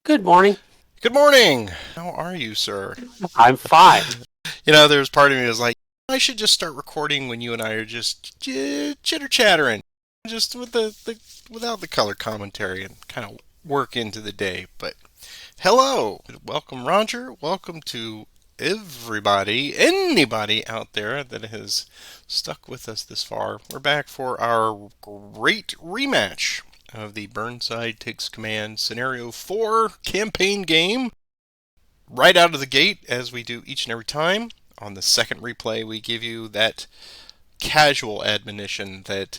Good morning. Good morning. How are you, sir? I'm fine. There's part of me that's like, I should just start recording when you and I are just chitter chattering, just with the without the color commentary and kind of work into the day. But hello, welcome, Roger. Welcome to everybody, anybody out there that has stuck with us this far. We're back for our great rematch of the Burnside Takes Command Scenario 4 campaign game. Right out of the gate, as we do each and every time, on the second replay, we give you that casual admonition that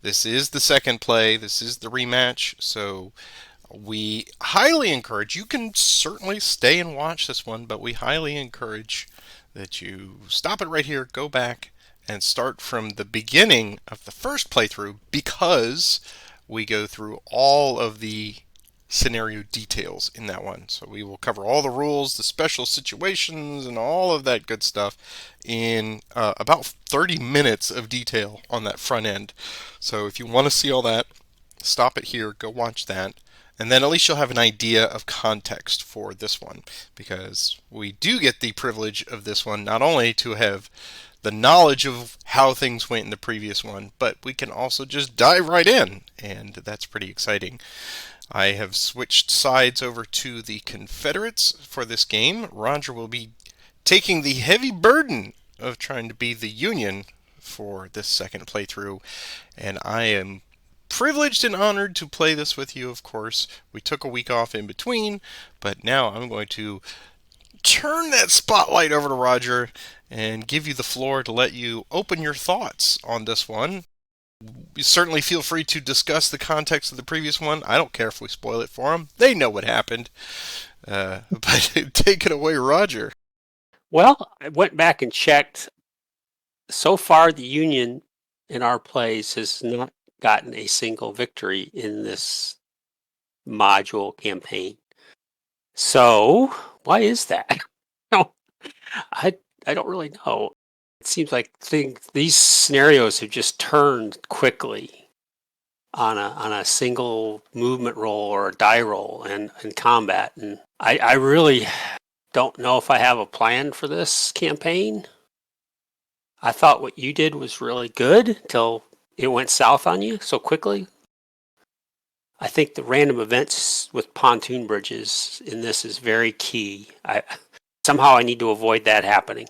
this is the second play, this is the rematch, so we highly encourage, you can certainly stay and watch this one, but we highly encourage that you stop it right here, go back, and start from the beginning of the first playthrough because we go through all of the scenario details in that one. So we will cover all the rules, the special situations, and all of that good stuff in about 30 minutes of detail on that front end. So if you want to see all that, stop it here, go watch that. And then at least you'll have an idea of context for this one, because we do get the privilege of this one not only to have the knowledge of how things went in the previous one, but we can also just dive right in, and that's pretty exciting. I have switched sides over to the Confederates for this game. Roger will be taking the heavy burden of trying to be the Union for this second playthrough, and I am privileged and honored to play this with you, of course. We took a week off in between, but now I'm going to turn that spotlight over to Roger and give you the floor to let you open your thoughts on this one. You certainly feel free to discuss the context of the previous one. I don't care if we spoil it for them. They know what happened. But take it away, Roger. Well, I went back and checked. So far, the Union in our plays has not gotten a single victory in this module campaign. So, why is that? No, I I don't really know. It seems like these scenarios have just turned quickly on a single movement roll or a die roll and in combat, and I really don't know if I have a plan for this campaign. I thought what you did was really good until it went south on you so quickly. I think the random events with pontoon bridges in this is very key. Somehow I need to avoid that happening.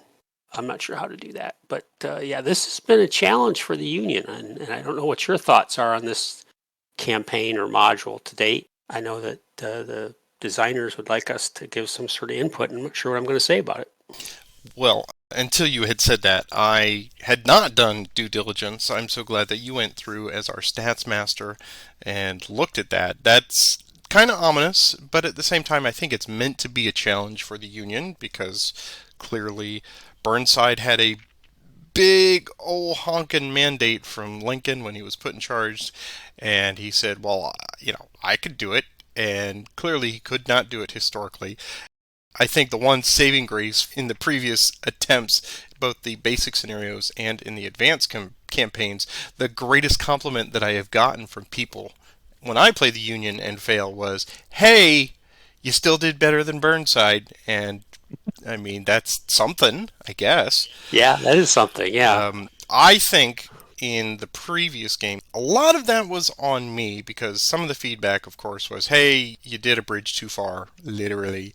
I'm not sure how to do that, but yeah, this has been a challenge for the Union, and I don't know what your thoughts are on this campaign or module to date. I know that the designers would like us to give some sort of input, and I'm not sure what I'm going to say about it. Well, until you had said that, I had not done due diligence. I'm so glad that you went through as our stats master and looked at that. That's kind of ominous, but at the same time, I think it's meant to be a challenge for the Union because clearly Burnside had a big old honkin' mandate from Lincoln when he was put in charge, and he said, "Well, I could do it," and clearly he could not do it historically. I think the one saving grace in the previous attempts, both the basic scenarios and in the advanced campaigns, the greatest compliment that I have gotten from people when I play the Union and fail was, "Hey, you still did better than Burnside," and I mean that's something, I guess. Yeah, that is something. Yeah. I think in the previous game, a lot of that was on me because some of the feedback, of course, was, "Hey, you did a bridge too far, literally."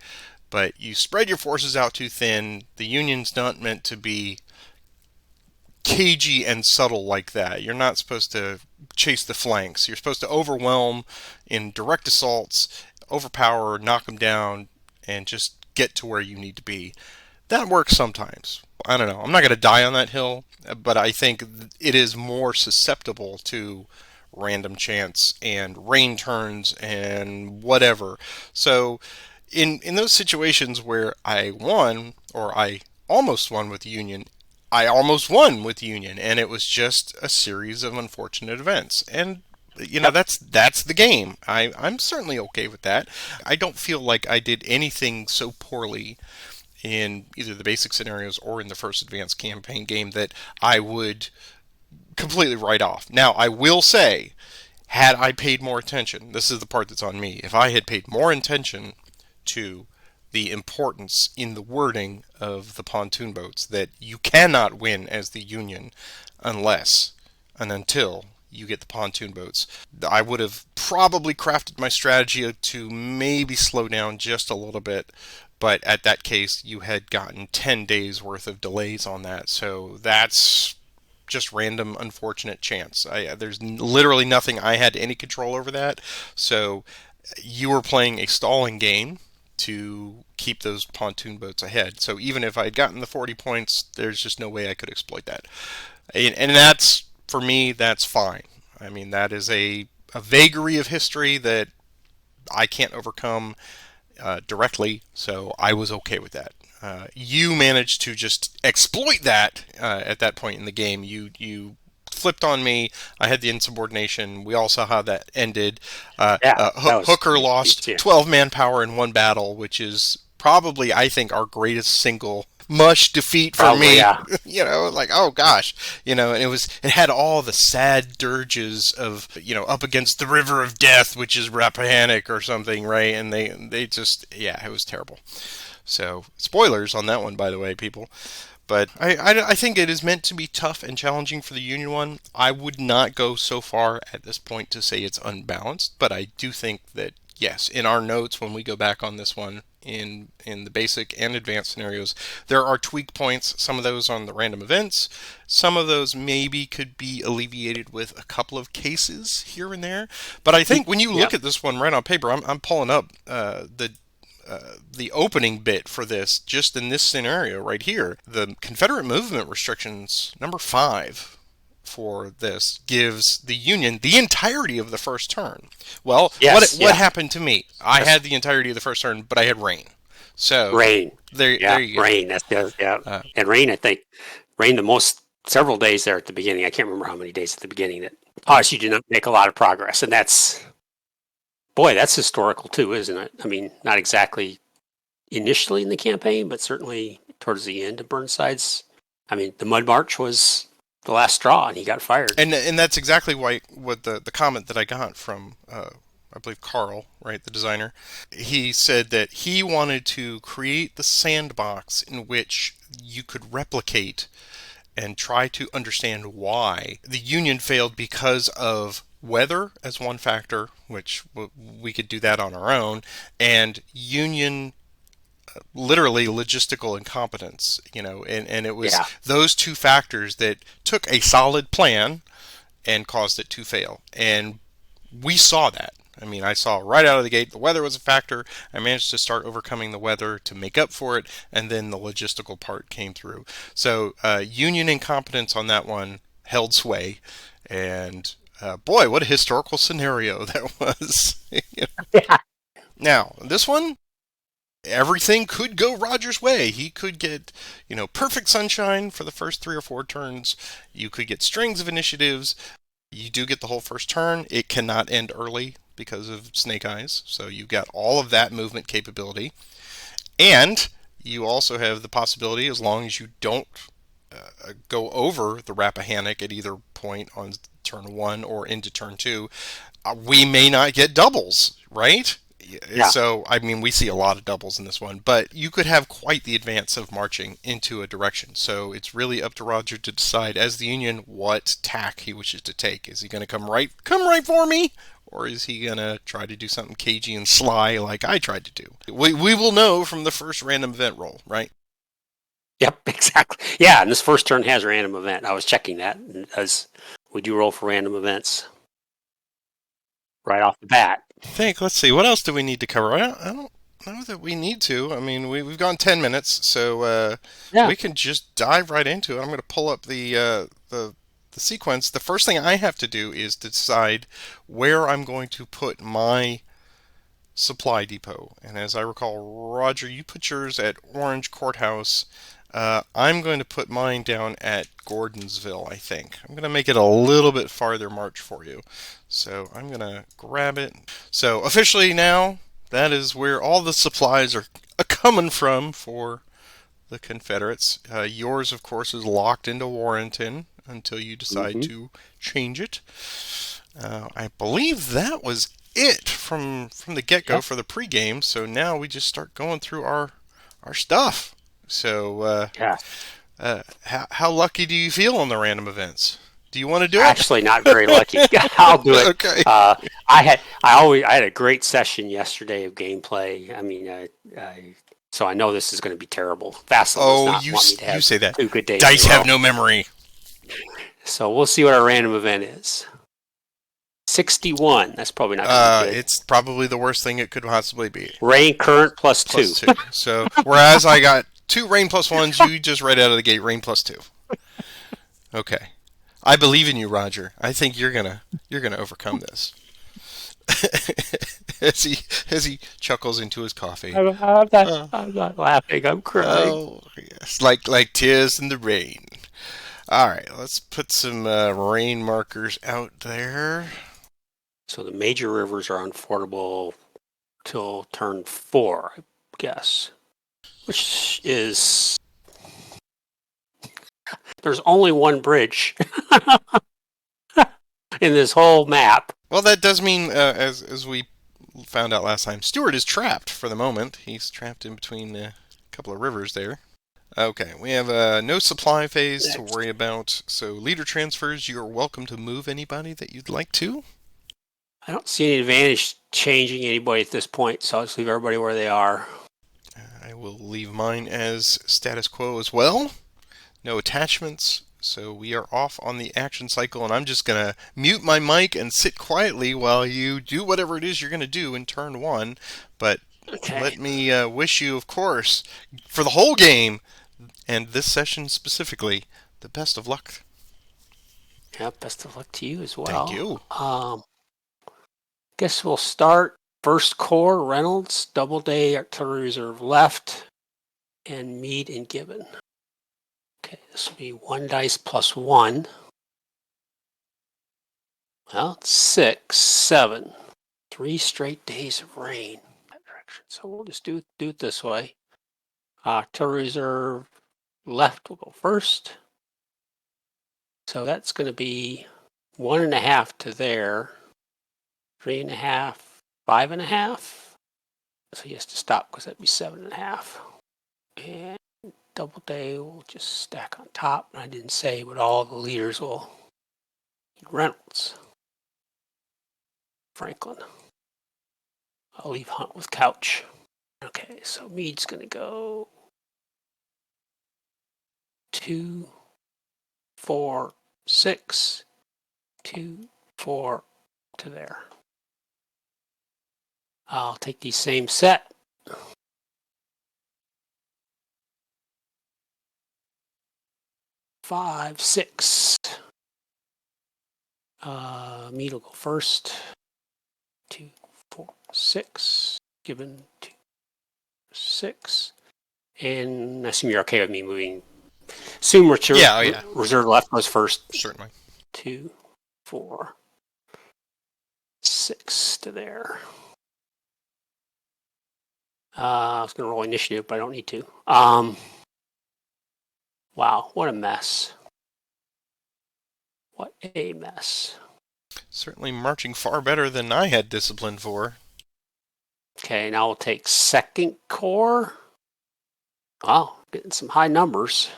But you spread your forces out too thin. The Union's not meant to be cagey and subtle like that. You're not supposed to chase the flanks. You're supposed to overwhelm in direct assaults, overpower, knock them down, and just get to where you need to be. That works sometimes. I don't know. I'm not going to die on that hill, but I think it is more susceptible to random chance and rain turns and whatever. So in those situations where I won or I almost won with the Union, I almost won with the Union, and it was just a series of unfortunate events. And Yep. that's the game. I'm certainly okay with that. I don't feel like I did anything so poorly in either the basic scenarios or in the first advanced campaign game that I would completely write off. Now, I will say, Had I paid more attention, this is the part that's on me. If I had paid more attention to the importance in the wording of the pontoon boats that you cannot win as the Union unless and until you get the pontoon boats, I would have probably crafted my strategy to maybe slow down just a little bit. But at that case, you had gotten 10 days worth of delays on that. So that's just random unfortunate chance. There's literally nothing I had any control over that. So you were playing a stalling game to keep those pontoon boats ahead. So even if I had gotten the 40 points, there's just no way I could exploit that. And that's, for me, that's fine. I mean, that is a vagary of history that I can't overcome directly, so I was okay with that. You managed to just exploit that at that point in the game. You flipped on me. I had the insubordination. We all saw how that ended. Yeah, that was Hooker lost yeah, 12 manpower in one battle, which is probably, I think, our greatest single mush defeat for probably me. yeah. Like, oh gosh, and it had all the sad dirges of, up against the river of death, which is Rappahannock or something, right? And they just, yeah, it was terrible. So, spoilers on that one, by the way, people. But I think it is meant to be tough and challenging for the Union one. I would not go so far at this point to say it's unbalanced, but I do think that, yes, in our notes when we go back on this one, in the basic and advanced scenarios, there are tweak points. Some of those on the random events. Some of those maybe could be alleviated with a couple of cases here and there. But I think when you Yeah. look at this one right on paper, I'm pulling up the opening bit for this, just in this scenario right here. The Confederate movement restrictions, number 5 for this, gives the Union the entirety of the first turn. Well, Yes, what yeah. happened to me? I That's had the entirety of the first turn, but I had rain. So rain. there Yeah, you go. rain. That's the yeah. Uh, And rain, I think, rain the most several days there at the beginning. I can't remember how many days at the beginning that caused you to not make a lot of progress. And that's boy, that's historical too, isn't it? I mean, not exactly initially in the campaign, but certainly towards the end of Burnside's. I mean, the Mud March was the last straw, and he got fired. and that's exactly why what the comment that I got from I believe Carl, right, the designer. He said that he wanted to create the sandbox in which you could replicate and try to understand why the Union failed because of weather as one factor, which we could do that on our own, and Union literally logistical incompetence, and it was Yeah, those two factors that took a solid plan and caused it to fail. And we saw that. I mean, I saw right out of the gate the weather was a factor. I managed to start overcoming the weather to make up for it, and then the logistical part came through. So, Union incompetence on that one held sway, and boy, what a historical scenario that was. yeah, Now, this one, everything could go Roger's way. He could get, perfect sunshine for the first 3 or 4 turns. You could get strings of initiatives. You do get the whole first turn. It cannot end early because of Snake Eyes. So you've got all of that movement capability. And you also have the possibility, as long as you don't go over the Rappahannock at either point on turn 1 or into turn 2, we may not get doubles, right? yeah. So, I mean, we see a lot of doubles in this one, but you could have quite the advance of marching into a direction. So it's really up to Roger to decide, as the Union, what tack he wishes to take. Is he going to come right for me, or is he going to try to do something cagey and sly like I tried to do? We will know from the first random event roll, right? Yep, exactly. Yeah, and this first turn has a random event. I was checking that as we do roll for random events right off the bat. Let's see, what else do we need to cover? I don't know that we need to. I mean, we've gone 10 minutes, so Yeah. we can just dive right into it. I'm going to pull up the sequence. The first thing I have to do is to decide where I'm going to put my supply depot. And as I recall, Roger, you put yours at Orange Courthouse. I'm going to put mine down at Gordonsville, I think. I'm going to make it a little bit farther march for you. So I'm going to grab it. So officially now, that is where all the supplies are coming from for the Confederates. Yours, of course, is locked into Warrenton until you decide Hmm. to change it. I believe that was it from the get go Yep. for the pregame. So now we just start going through our stuff. So Yeah. how lucky do you feel on the random events? Do you want to do it? Actually, not very lucky. I'll do it. Okay. I had a great session yesterday of gameplay. I mean, so I know this is going to be terrible. Vassal does Oh, not want me to you have say that. 2 good days in a Dice have row. no memory. So we'll see what our random event is. 61. That's probably not going to be good. It's probably the worst thing it could possibly be. Rain current plus Plus 2. two. So whereas I got 2 rain+1s, you just right out of the gate rain+2. Okay. I believe in you, Roger. I think you're gonna overcome this. as he chuckles into his coffee. Uh, I'm not laughing. I'm crying. oh yes, like tears in the rain. All right, let's put some rain markers out there. So the major rivers are unfordable till turn 4, I guess. Which is there's only one bridge in this whole map. Well, that does mean, as we found out last time, Stewart is trapped for the moment. He's trapped in between a couple of rivers there. Okay, we have no supply phase to Next. worry about. So leader transfers, you're welcome to move anybody that you'd like to. I don't see any advantage changing anybody at this point, so I'll just leave everybody where they are. I will leave mine as status quo as well. No attachments. So we are off on the action cycle, and I'm just going to mute my mic and sit quietly while you do whatever it is you're going to do in turn 1. But Okay. let me wish you, of course, for the whole game, and this session specifically, the best of luck. Yeah, best of luck to you as Thank well. you. Guess we'll start first corps, Reynolds, Doubleday, Artillery Reserve left, and Meade and Gibbon. Okay, this will be 1 dice plus 1. Well, it's 6, 7. 3 straight days of rain. That direction. So we'll just do it this way. Artillery Reserve left will go first. So that's going to be 1.5 to there, 3.5, 5.5. So he has to stop because that'd be 7.5. And Doubleday will just stack on top. I didn't say, but all the leaders will Reynolds, Franklin. I'll leave Hunt with Couch. Okay, so Meade's going to go 2, 4, 6, 2, 4 to there. I'll take the same set. Five, 6. Meade will go first. 2, 4, 6. Given 2, 6. And I assume you're okay with me moving. Assume reserve left goes first. Certainly. 2, 4, 6 to there. I was going to roll initiative, but I don't need to. Wow, what a mess. What a mess. Certainly marching far better than I had discipline for. Okay, now we'll take second corps. Wow, getting some high numbers.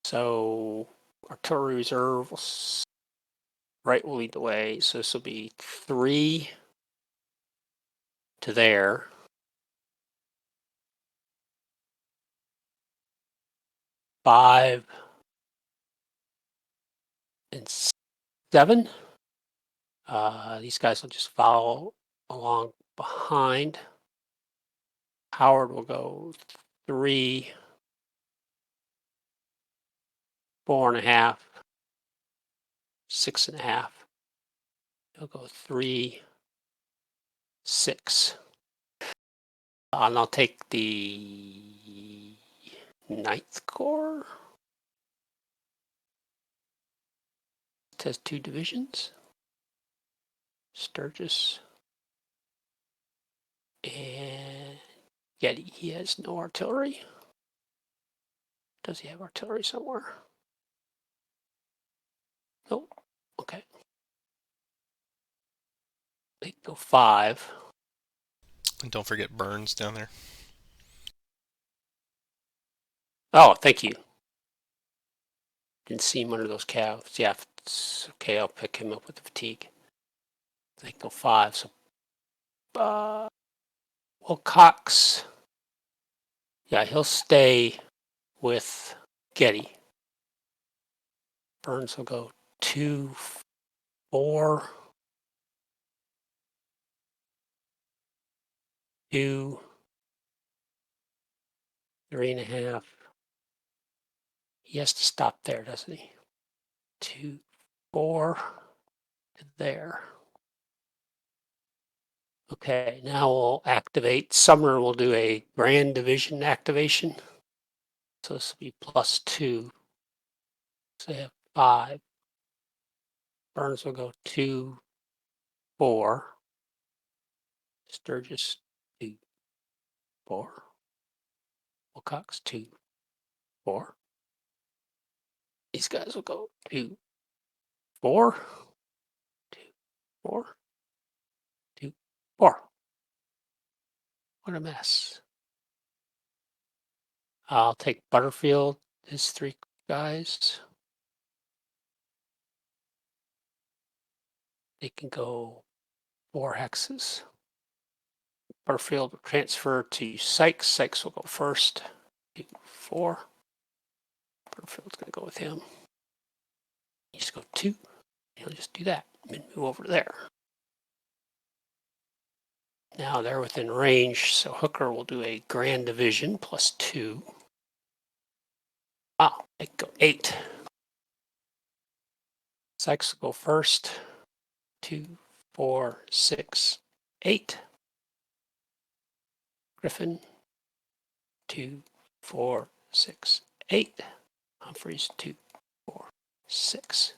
So artillery reserve will lead the way. So this will be 3 to there. 5 and 7. These guys will just follow along behind. Howard will go 3, 4.5, 6.5. He'll go 3, 6. And I'll take the 9th Corps. It has 2 divisions. Sturgis and Getty. He has no artillery. Does he have artillery somewhere? Nope. Okay. They go 5. And don't forget Burns down there. Oh, thank you. Didn't see him under those calves. Yeah, it's okay. I'll pick him up with the fatigue. They go 5. So, well, Cox. Yeah, he'll stay with Getty. Burns will go 2, 4, 2, 3.5. He has to stop there, doesn't he? 2, 4, there. Okay, now we'll activate. Summer will do a grand division activation. So this will be +2. So they have 5. Burns will go 2, 4. Sturgis 2, 4. Wilcox 2, 4. These guys will go 2, 4, 2, 4, 2, 4. What a mess. I'll take Butterfield, his 3 guys. They can go 4 hexes. Butterfield will transfer to Sykes. Sykes will go first. 2, 4. Butterfield's going to go with him. You just go 2. He'll just do that and move over there. Now they're within range, so Hooker will do a grand division +2. Wow, they go 8. Sykes will go first. 2, 4, 6, 8. Griffin. 2, 4, 6, 8. Humphreys 2, 4, 6.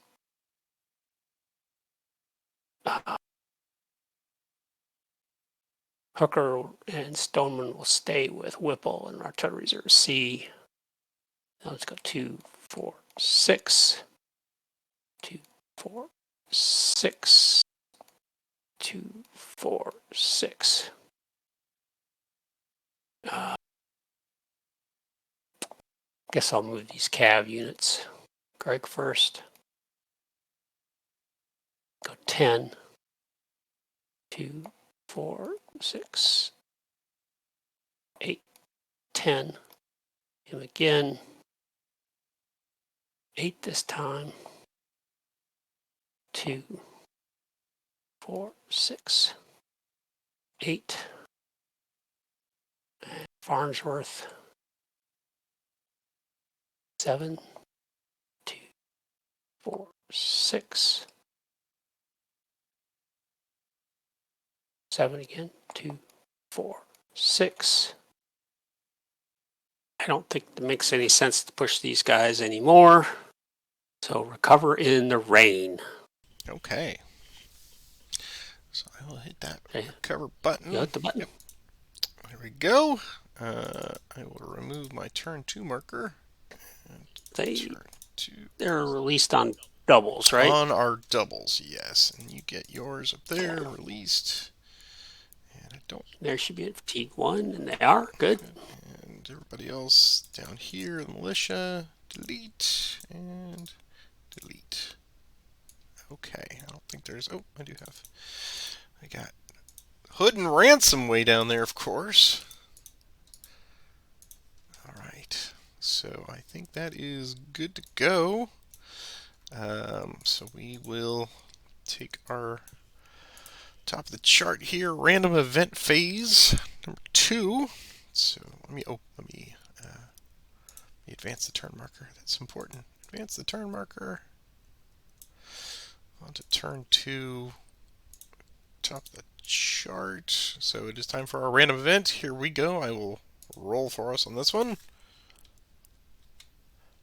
Hooker and Stoneman will stay with Whipple and Artillery Reserve C. Now let's go 2, 4, 6. 2, 4, 6. 2, 4, 6. Guess I'll move these cav units. Greg first. Go 10. 2, 4, 6, 8, 10. Him again. 8 this time. 2, 4, 6, 8. And Farnsworth. 7, 2, 4, 6. 7 again. 2, 4, 6. I don't think it makes any sense to push these guys anymore. So recover in the rain. Okay. So I will hit that Okay. recover button. You hit the button. Yep. There we go. I will remove my turn 2 marker. And turn 2. They're released on doubles, right? On our doubles, yes. And you get yours up there released. And I don't. There should be a fatigue 1, and they are. Good. And everybody else down here in militia, delete and delete. Okay, I don't think there's. Oh, I do have. I got Hood and Ransom way down there, of course. All right, so I think that is good to go. So we will take our top of the chart here, random event phase number 2. So let me advance the turn marker. That's important. Advance the turn marker. On to turn 2, top of the chart. So it is time for our random event. Here we go. I will roll for us on this one.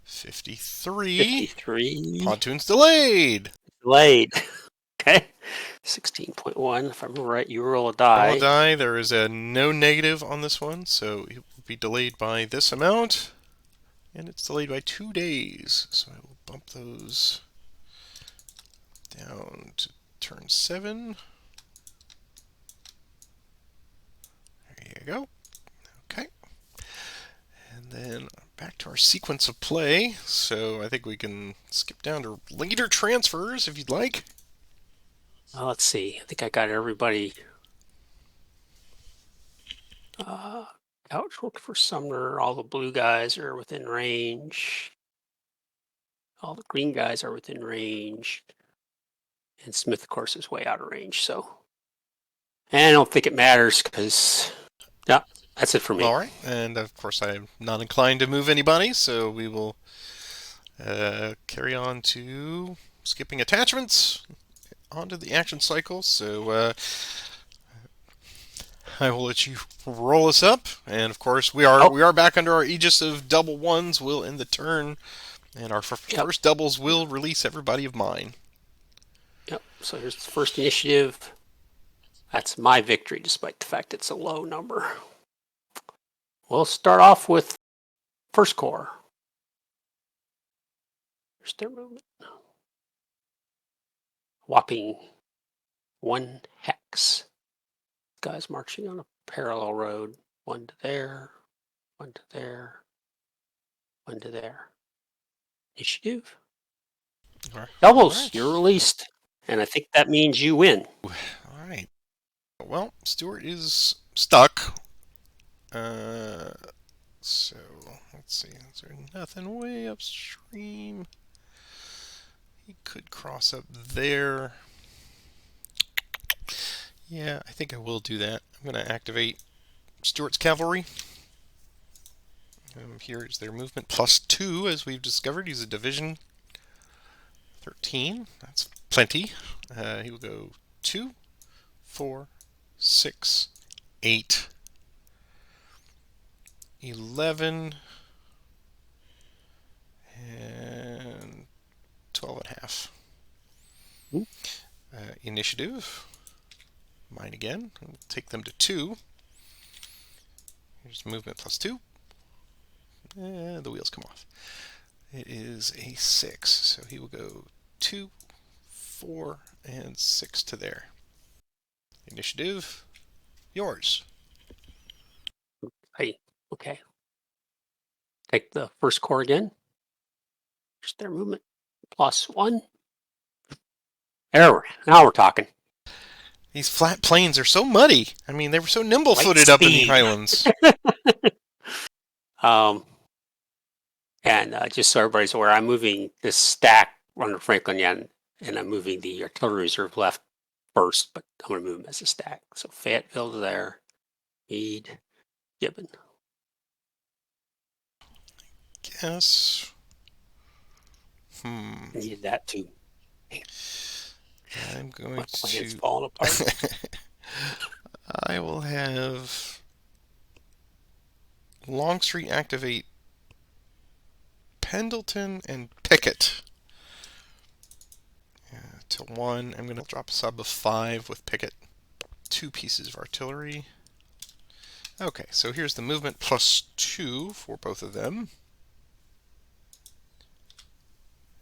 53. 53. Pontoons delayed. Delayed. Okay. 16.1. If I remember right, you roll a die. Roll a die. There is a no negative on this one, so it will be delayed by this amount. And it's delayed by 2 days. So I will bump those down to turn 7. There you go. Okay. And then back to our sequence of play. So I think we can skip down to leader transfers if you'd like. Let's see. I think I got everybody. Couch look for Sumner. All the blue guys are within range. All the green guys are within range. And Smith, of course, is way out of range. So, and I don't think it matters because, yeah, that's it for me. All right. And of course, I'm not inclined to move anybody, so we will carry on to skipping attachments onto the action cycle. So I will let you roll us up, and of course we Oh, are back under our aegis of double ones. Will end the turn, and our yep, first doubles will release everybody of mine. yep. So here's the first initiative. That's my victory, despite the fact it's a low number. We'll start off with first corps. Here's their movement. Whopping 1 hex. Guys marching on a parallel road. 1 to there, 1 to there, 1 to there. Initiative. All Doubles, right. you're released. And I think that means you win. All right. Well, Stuart is stuck. Uh, so let's see. Is there nothing way upstream? He could cross up there. Yeah, I think I will do that. I'm going to activate Stuart's cavalry. Here is their movement +2, as we've discovered. He's a division 13. That's plenty. He will go 2, 4, 6, 8, 11, and 12 and a half. Initiative. Mine again. We'll take them to 2. Here's movement +2. The wheels come off. It is a 6, so he will go 2, 4, and 6 to there. Initiative. Yours. Hey, okay. Take the first corps again. Here's their movement. +1. There, now we're talking. These flat plains are so muddy. I mean, they were so Light nimble-footed up in the speed. Highlands. um, and just so everybody's aware, I'm moving this stack under Franklin Yen, and I'm moving the artillery reserve left first, but I'm going to move them as a stack. So Fayetteville to there, Meade, Gibbon. Guess. I needed that too. I'm going My plan's to. falling apart. I will have Longstreet activate Pendleton and Pickett. To 1. I'm going to drop a sub of 5 with Pickett. 2 pieces of artillery. Okay, so here's the movement +2 for both of them.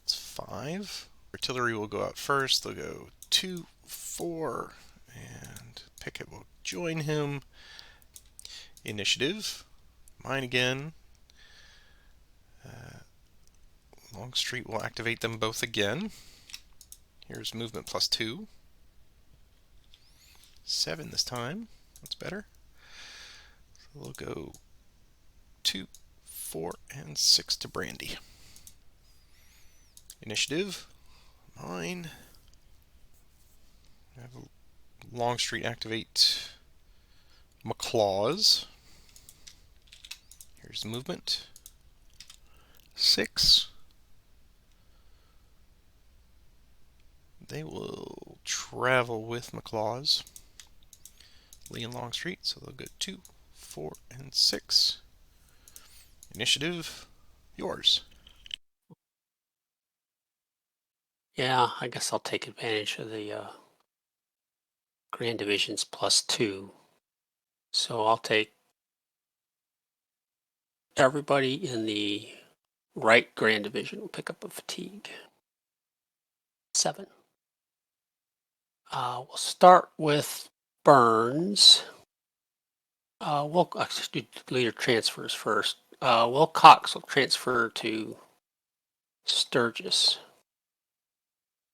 It's 5. Artillery will go out first. They'll go 2, 4, and Pickett will join him. Initiative. Mine again. Longstreet will activate them both again. Here's movement +2. 7 this time. That's better. So we'll go 2, 4, and 6 to Brandy. Initiative. Mine. I have Longstreet activate McClaws. Here's the movement. 6. They will travel with McClaws. Lee and Longstreet, so they'll go 2, 4, and 6. Initiative, yours. Yeah, I guess I'll take advantage of the Grand Divisions +2. So I'll take everybody in the right Grand Division will pick up a fatigue. 7. We'll start with Burns. We'll do leader transfers first. Wilcox will transfer to Sturgis.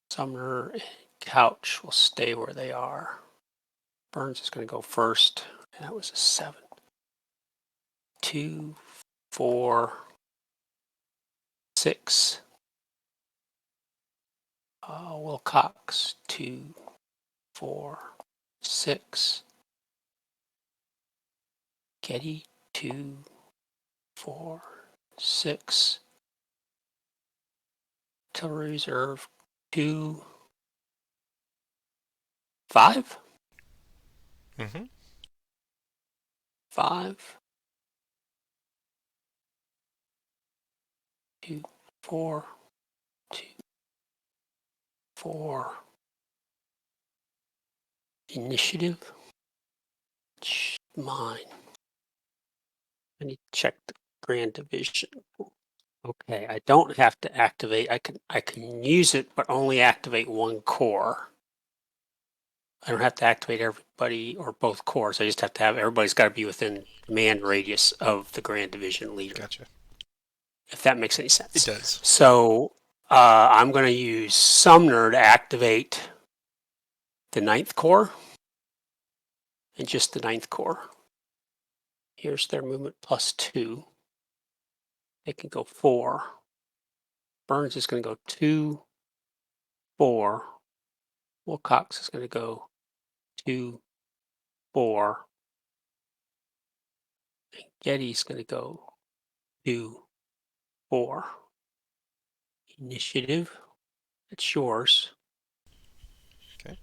Sumner and Couch will stay where they are. Burns is going to go first, and that was a 7. 2, 4, 6. Wilcox, 2, 4, 6. Getty, 2, 4, 6. Artillery Reserve, 2, 5. Mm-hmm. 5. 2, 4, 2, 4. Initiative. Mine. I need to check the Grand Division. Okay, I don't have to activate. I can use it, but only activate one corps. I don't have to activate everybody or both corps. I just have to have everybody's got to be within command radius of the Grand Division leader. Gotcha. If that makes any sense. It does. So I'm going to use Sumner to activate the 9th Corps and just the 9th Corps. Here's their movement +2. They can go 4. Burns is going to go 2, 4. Wilcox is going to go 2, 4. And Getty's going to go 2, 4. Initiative. It's yours. Okay.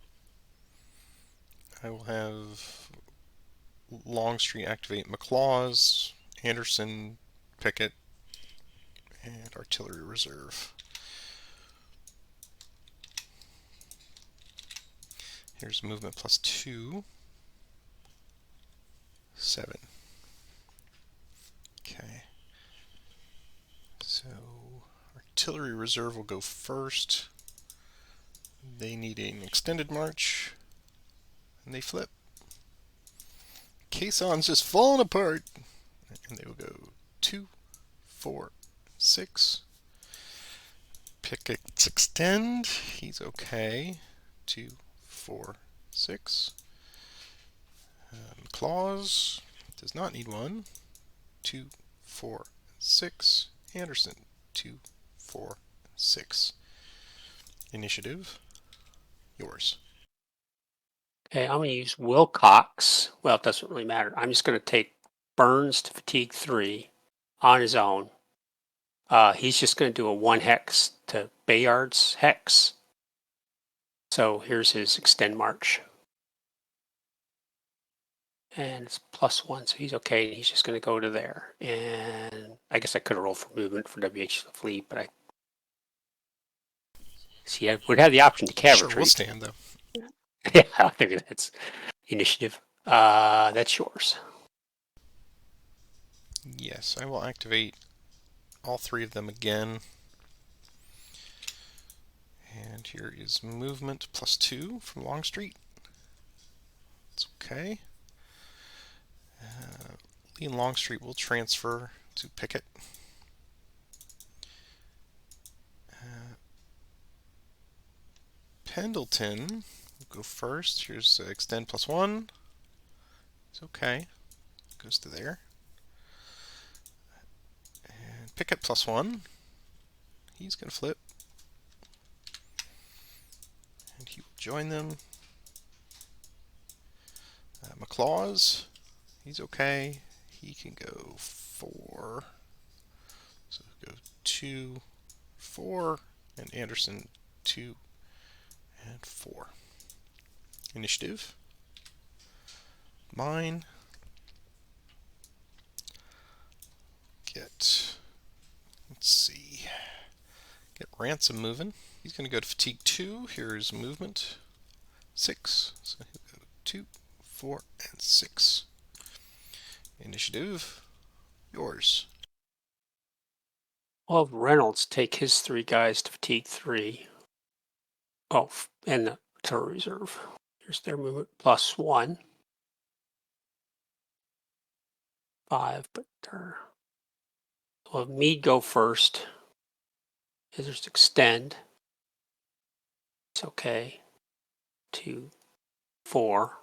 I will have Longstreet activate McLaws, Anderson, Pickett, and Artillery Reserve. Here's movement +2. 7. Okay. So Artillery Reserve will go first. They need an extended march, and they flip. Caisson's just falling apart, and they will go 2, 4, 6. Pickett's extend. He's okay. 2, 4, 6. Claws does not need one. 2, 4, 6. Anderson 2, 4, 6. Initiative. Yours. Okay, I'm going to use Wilcox. Well, it doesn't really matter. I'm just going to take Burns to fatigue 3 on his own. He's just going to do a 1 hex to Bayard's hex. So here's his extend march. And it's +1, so he's okay. He's just going to go to there. And I guess I could have rolled for movement for WH the fleet, but I see I would have the option to cav Sure, retreat. we'll stand though. Yeah, I figure that's initiative. That's yours. Yes, I will activate all 3 of them again. And here is movement +2 from Longstreet. It's okay. Lee and Longstreet will transfer to Pickett. Pendleton will go first. Here's extend +1. It's okay. Goes to there. And Pickett +1. He's going to flip. And he will join them. McLaws, he's okay. He can go 4. So go 2, 4, and Anderson 2 and 4. Initiative. Mine. Let's see. Get Ransom moving. He's going to go to fatigue 2. Here's movement 6. So he'll go 2, 4, and 6. Initiative. Yours. Well, Reynolds take his 3 guys to fatigue 3. Oh, and artillery reserve. Here's their movement +1. 5, but we'll have Meade go first. There's extend. It's okay. 2, 4.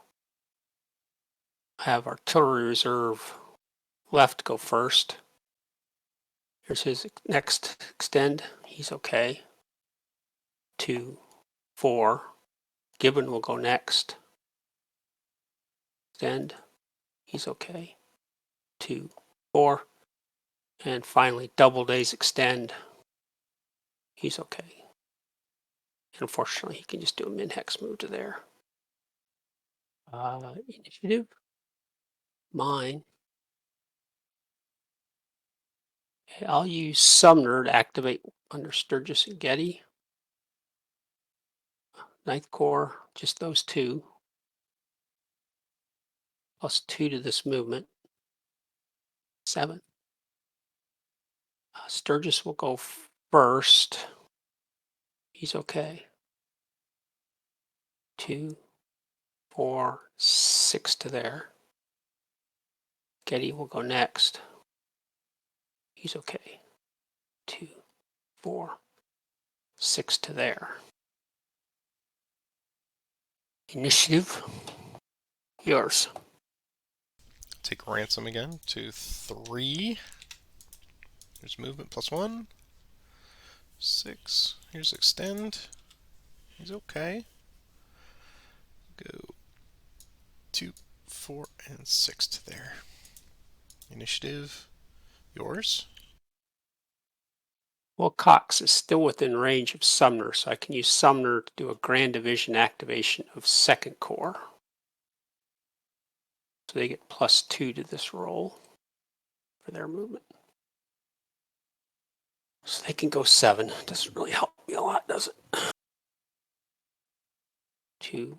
Have artillery reserve left go first. Here's his next extend. He's okay. 2, 4. Gibbon will go next. Extend. He's okay. 2, 4. And finally, Doubleday's extend. He's okay. And unfortunately, he can just do a min-hex move to there. Initiative. Mine. Okay, I'll use Sumner to activate under Sturgis and Getty. Ninth Corps, just those two. +2 to this movement. 7. Sturgis will go first. He's okay. 2, 4, 6 to there. Getty will go next. He's okay. 2, 4, 6 to there. Initiative. Yours. Take ransom again to 3. Here's movement +1. 6. Here's extend. He's okay. Go 2, 4, and 6 to there. Initiative. Yours. Well, Cox is still within range of Sumner, so I can use Sumner to do a Grand Division activation of 2nd Corps. So they get +2 to this roll for their movement. So they can go 7. Doesn't really help me a lot, does it? 2,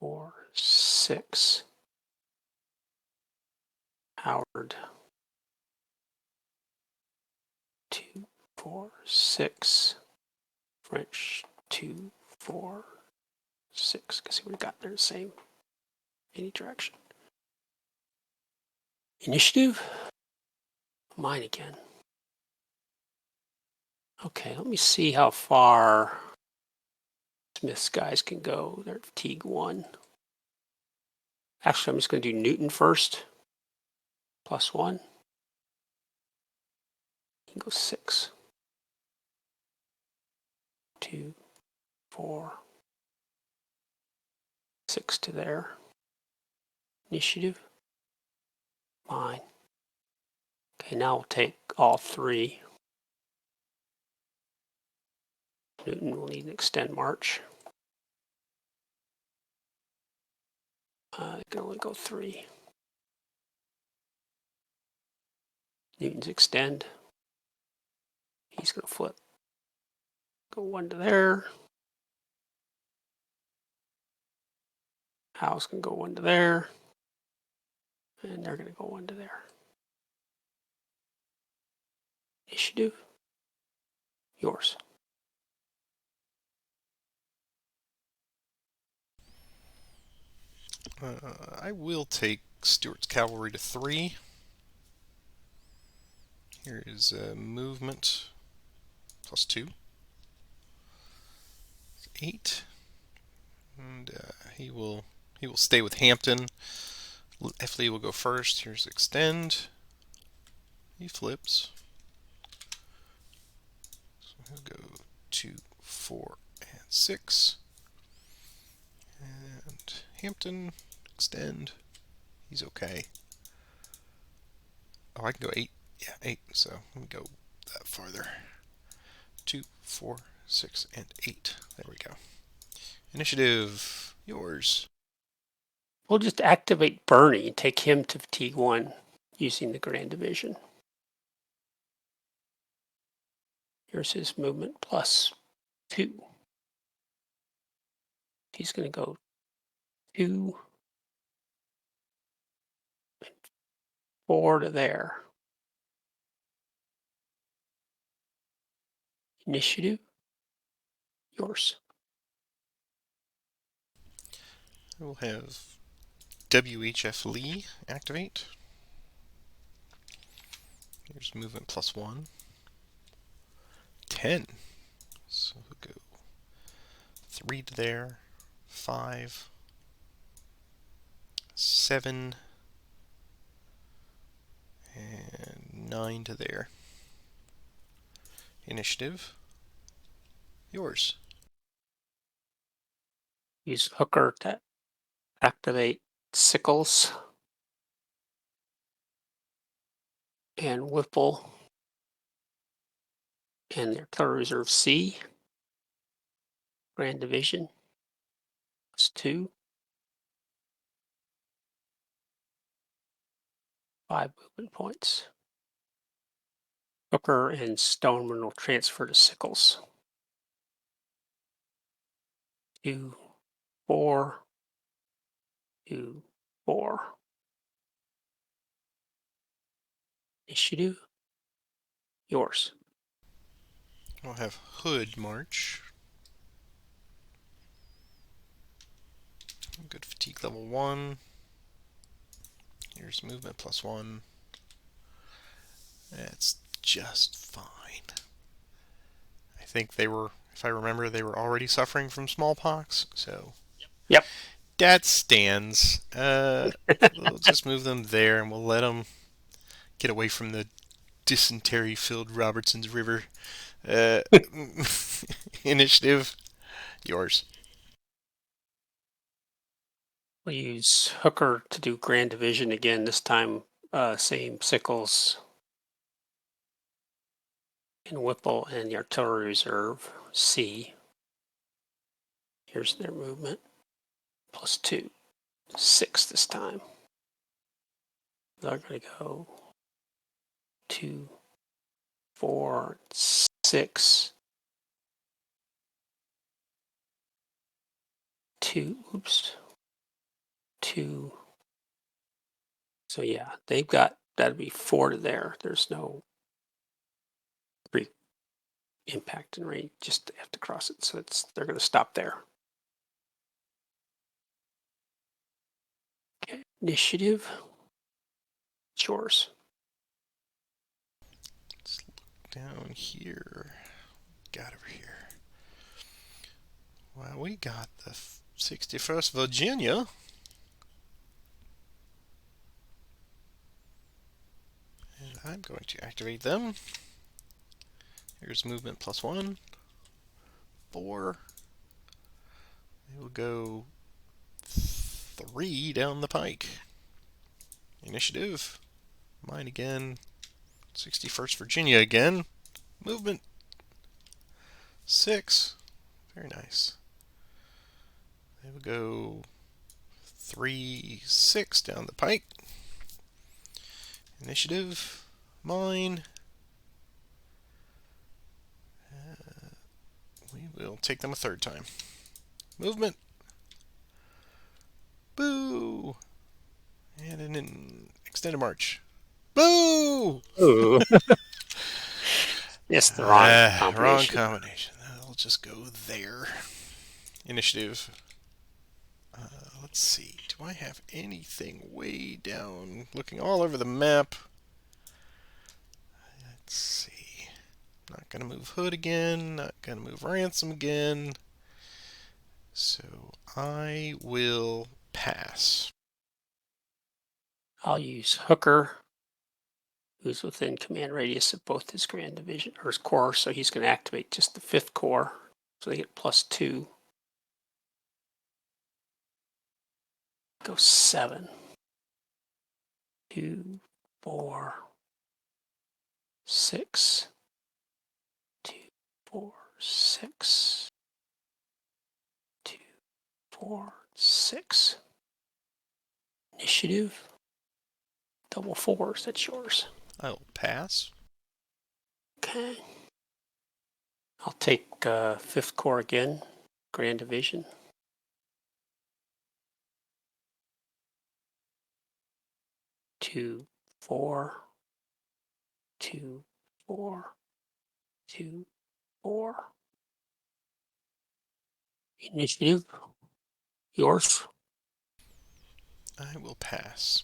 4, 6. Howard. 2, 4, 6. French. 2, 4, 6. Because he would have got there the same any direction. Initiative. Mine again. Okay, let me see how far Smith's guys can go. They're at fatigue 1. Actually, I'm just going to do Newton first. +1. He can go 6. 2, 4, 6 to there. Initiative. Mine. Okay, now we'll take all 3. Newton will need an extend march. They can only go 3. Newton's extend. He's going to flip. Go 1 to there. Howe's going to go 1 to there. And they're going to go 1 to there. Initiative. Yours. I will take Stuart's cavalry to 3. Here is movement +2. 8. And he will stay with Hampton. F. Lee will go first. Here's extend. He flips. So he'll go 2, 4, and 6. And Hampton, extend. He's okay. Oh, I can go 8. Yeah, 8. So let me go that farther. 2, 4, 6, and 8. There we go. Initiative. Yours. We'll just activate Bernie and take him to fatigue 1 using the Grand Division. Here's his movement +2. He's going to go 2, 4 to there. Initiative. Yours. We'll have WHF Lee activate. Here's movement +1. 10. So we'll go 3 to there, 5, 7, and 9 to there. Initiative, yours. Use hooker to activate sickles and Whipple and the artillery reserve C. Grand division +2. 5 movement points. Hooker and Stoneman will transfer to sickles. 2, 4, 2, 4. Initiative, yours. We'll have Hood march. Good fatigue level 1. Here's movement +1. That's just fine. I think they were, if I remember, they were already suffering from smallpox, so Yep. that stands. We'll just move them there, and we'll let them get away from the dysentery-filled Robertson's River. Initiative, yours. We'll use Hooker to do Grand Division again, this time same sickles and Whipple and the artillery reserve C. Here's their movement. +2. 6 this time. They're going to go 2, 4, 6. 2, oops. 2. So yeah, they've got, that'd be 4 to there. There's no impact and range, just have to cross it. So they're going to stop there. Okay, initiative, it's yours. Let's look down here. Got over here. Well, we got the 61st Virginia. And I'm going to activate them. Here's movement +1. 4. They will go 3 down the pike. Initiative. Mine again. 61st Virginia again. Movement 6. Very nice. They will go 3, 6 down the pike. Initiative. Mine. We will take them a third time. Movement. Boo! And an extended march. Boo! Ooh. Yes, the wrong combination. Wrong combination. I'll just go there. Initiative. Let's see. Do I have anything way down? Looking all over the map. Let's see. Not going to move Hood again. Not going to move Ransom again. So I will pass. I'll use Hooker, who's within command radius of both his Grand Division or his corps, so he's going to activate just the 5th Corps, so they get +2. Go 7. 2, 4, 6. 2, 4, 6. 2, 4, 6. Initiative. Double 4s, that's yours. I'll pass. Okay. I'll take 5th Corps again, Grand Division. 2, 4. 2, 4. 2, 4. Initiative, yours. I will pass.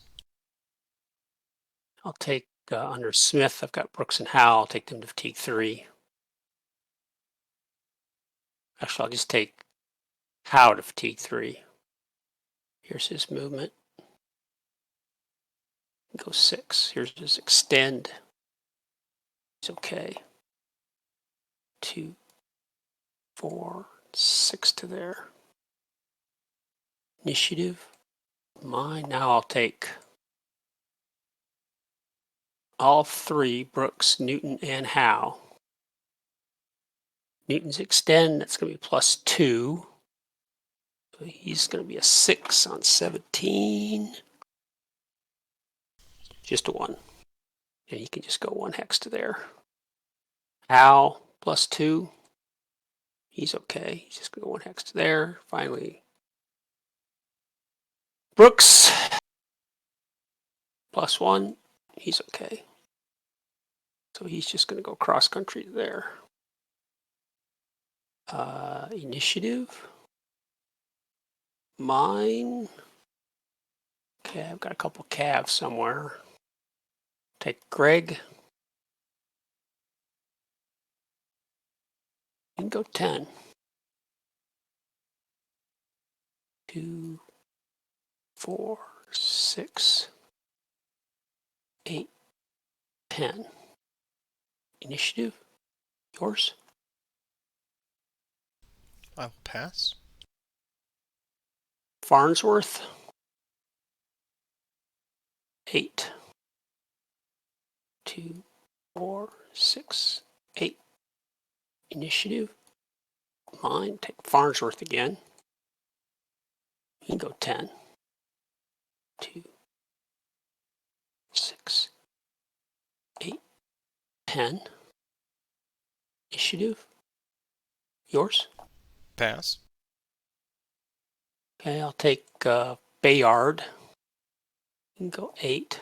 I'll take under Smith. I've got Brooks and Howe. I'll take them to fatigue 3. Actually, I'll just take Howe to fatigue 3. Here's his movement. Go 6. Here's his extend. It's okay. 2, 4, 6 to there. Initiative. Mine. Now I'll take all 3, Brooks, Newton, and Howe. Newton's extend, that's going to be +2. So he's going to be a 6 on 17. Just a 1. And he can just go 1 hex to there. Howe, +2. He's okay. He's just going to go 1 hex to there. Finally, Brooks, +1. He's okay. So he's just going to go cross country there. Initiative. Mine. Okay, I've got a couple calves somewhere. Take Greg. You can go 10. 2, 4, 6, 8, 10. Initiative. Yours. I will pass. Farnsworth. 8. 2, 4, 6, 8. Initiative. Mine. Take Farnsworth again. You can go 10. 2, 6, 8, 10. Initiative. Yours. Pass. Okay, I'll take Bayard. You can go 8.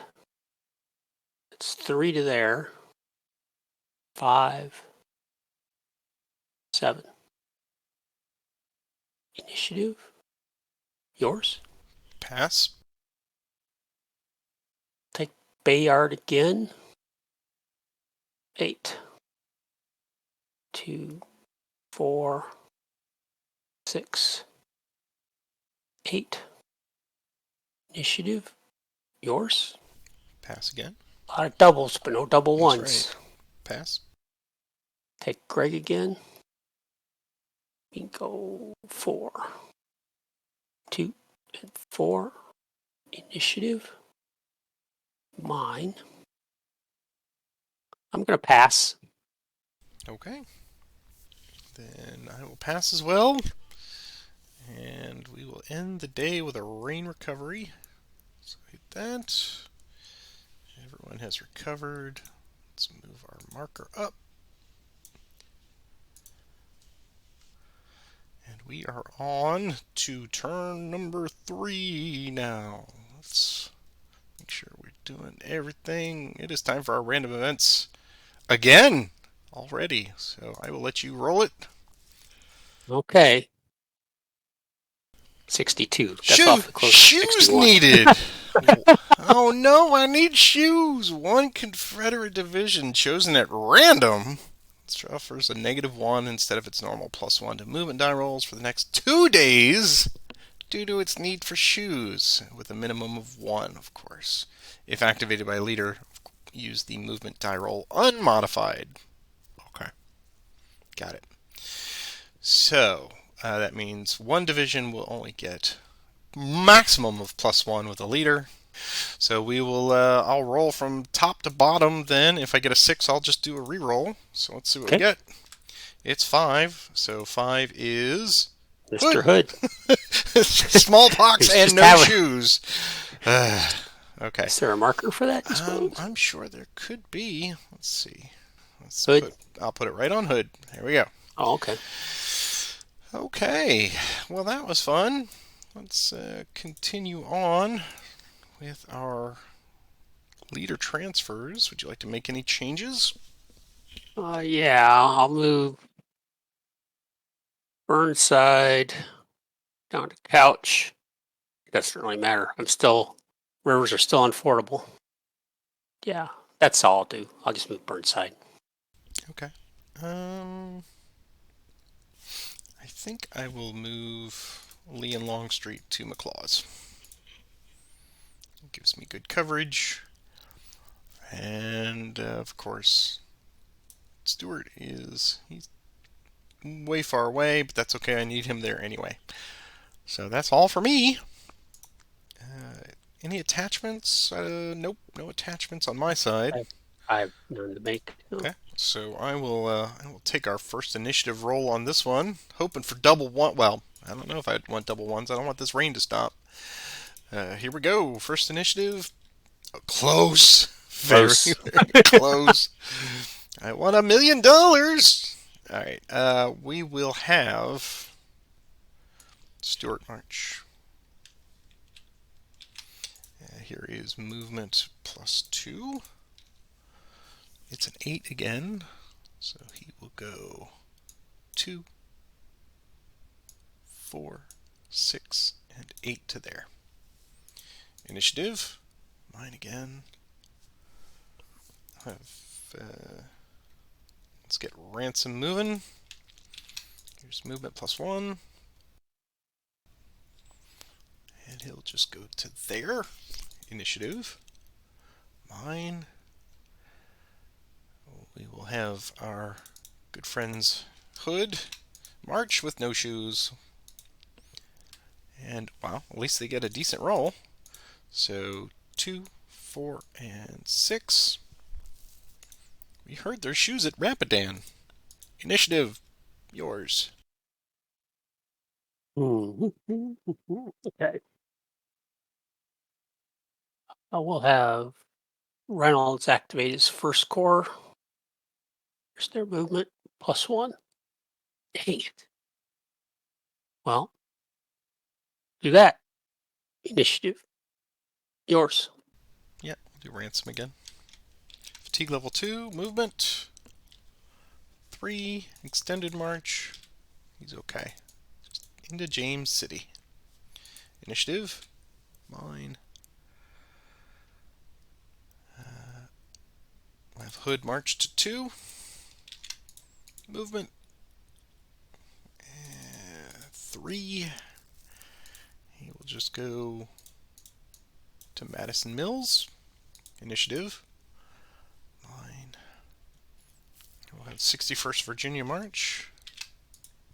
It's 3 to there. 5, 7. Initiative. Yours. Pass. Take Bayard again. 8. 2, 4, 6, 8. Initiative. Yours. Pass again. A lot of doubles, but no double That's ones. right. Pass. Take Greg again. We can go 4. 2 and 4. Initiative. Mine. I'm going to pass. Okay. Then I will pass as well. And we will end the day with a rain recovery. So hit that. Everyone has recovered. Let's move our marker up. And we are on to turn number 3 now. Let's make sure we're doing everything. It is time for our random events again already. So I will let you roll it. Okay. 62. That's Shoe, awfully close to shoes 61. needed. Oh no, I need shoes. One Confederate division chosen at random. This offers a -1 instead of its normal +1 to movement die rolls for the next 2 days due to its need for shoes, with a minimum of 1, of course. If activated by a leader, use the movement die roll unmodified. Okay, got it. So that means one division will only get maximum of +1 with a leader. So we will. I'll roll from top to bottom. Then, if I get a 6, I'll just do a re-roll. So let's see what we get. It's 5. So 5 is Mr. Hood. Hood. Smallpox and no shoes. Okay. Is there a marker for that? I'm sure there could be. Let's see. Hood. I'll put it right on Hood. There we go. Oh, okay. Okay. Well, that was fun. Let's continue on with our leader transfers. Would you like to make any changes? Yeah, I'll move Burnside down to couch. doesn't really matter. Rivers are still unfordable. Yeah, that's all I'll do. I'll just move Burnside. Okay. I think I will move Lee and Longstreet to McLaws. It gives me good coverage. And of course, he's way far away, but that's okay. I need him there anyway. So that's all for me. Any attachments? Nope, no attachments on my side. I have none to make. No. Okay, so I will take our first initiative roll on this one, hoping for double one. Well, I don't know if I want double ones. I don't want this rain to stop. Here we go. First initiative. Oh, close. Very, Close. very close. I want $1 million. All right. We will have Stuart March. Here is movement +2. It's an 8 again, so he will go 2, 4, 6, and 8 to there. Initiative, mine again. Let's get Ransom moving. Here's movement +1. And he'll just go to there. Initiative, mine. We will have our good friends Hood march with no shoes. And, wow, at least they get a decent roll. So 2, 4, and 6. We heard their shoes at Rapidan. Initiative, yours. Okay. We'll have Reynolds activate his first core. There's their movement +1. Dang it. Well, do that. Initiative, yours. Yeah, we'll do Ransom again. Fatigue level 2, movement 3, extended march. He's okay. Just into James City. Initiative, mine. I have Hood march to 2. Movement 3. He will just go to Madison Mills. Initiative, mine. We'll have 61st Virginia march.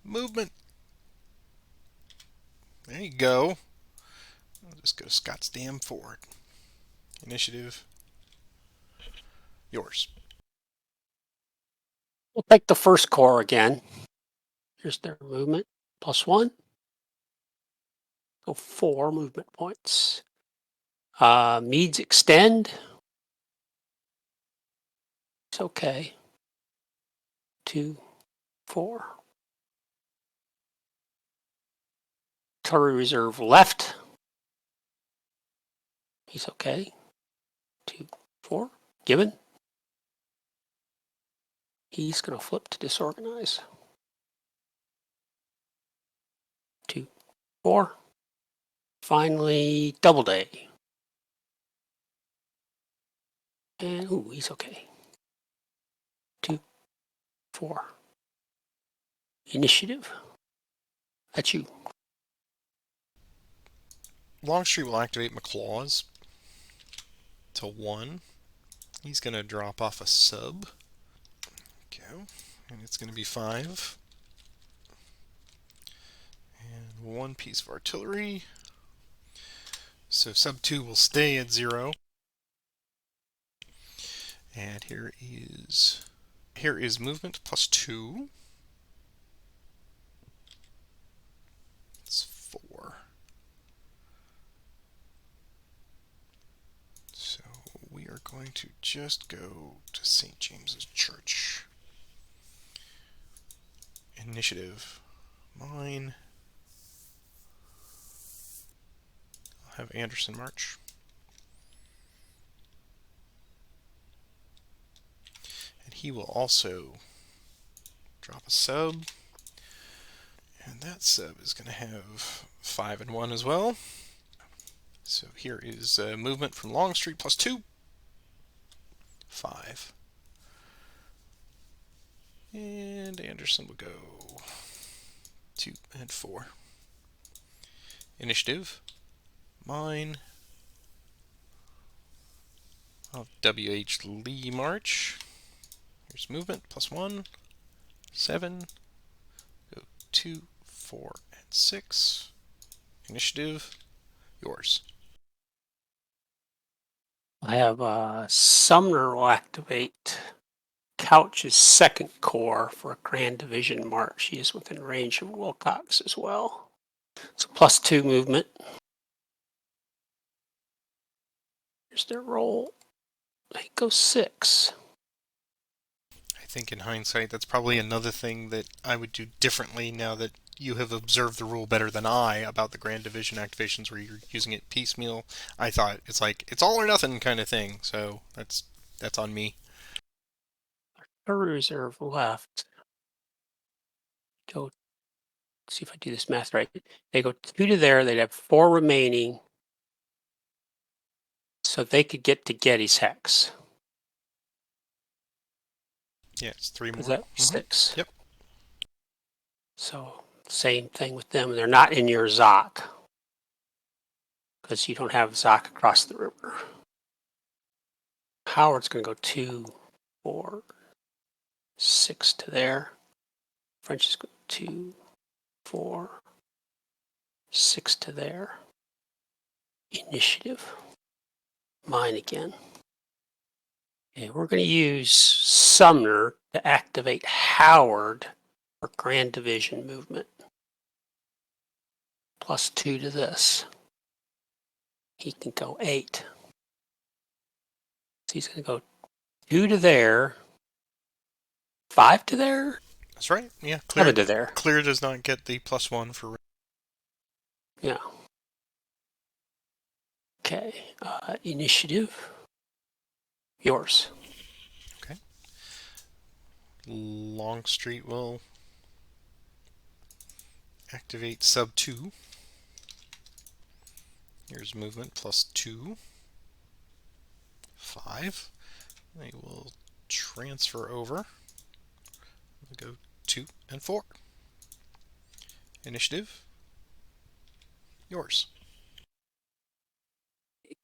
Movement. There you go. I'll just go to Scottsdam Ford. Initiative, yours. We'll take the first core again. Here's their movement +1. Go 4 movement points. Meads extend. It's okay. 2, 4. Artillery reserve left. He's okay. 2, 4. Gibbon. He's going to flip to disorganize. 2, 4. Finally, Doubleday. And, ooh, he's okay. 2, 4. Initiative. That's you. Longstreet will activate McClaws to 1. He's going to drop off a sub. Okay. And it's going to be 5. And 1 piece of artillery. So sub 2 will stay at 0. And here is movement +2. It's 4. So we are going to just go to St. James's Church. Initiative, mine. I'll have Anderson march. And he will also drop a sub. And that sub is going to have 5 and 1 as well. So here is movement from Longstreet +2. 5. And Anderson will go 2 and 4. Initiative. Mine. I'll WH Lee March. Here's movement +1. 7. Go 2, 4, and 6. Initiative. Yours. I have Sumner will activate Couch's second corps for a Grand Division march. He is within range of Wilcox as well. So +2 movement. Here's their roll. They go 6. I think in hindsight, that's probably another thing that I would do differently now that you have observed the rule better than I about the Grand Division activations where you're using it piecemeal. I thought it's like it's all or nothing kind of thing, so that's on me. A reserve left. Go see if I do this math right. They go 2 to there. They'd have 4 remaining. So they could get to Getty's hex. Yeah, it's 3 Because more. that 6. Yep. So same thing with them. They're not in your Zoc. Because you don't have Zoc across the river. Howard's going to go 2, 4, 6 to there. French is going 2, 4, 6 to there. Initiative. Mine again. Okay, we're going to use Sumner to activate Howard for Grand Division movement. +2 to this. He can go 8. So he's going to go 2 to there, 5 to there, That's right. Yeah, 7 to there. Clear does not get the +1 for. Yeah. Okay. Initiative. Yours. Okay. Longstreet will activate sub 2. Here's movement +2. 5. They will transfer over. We'll go 2 and 4. Initiative. Yours.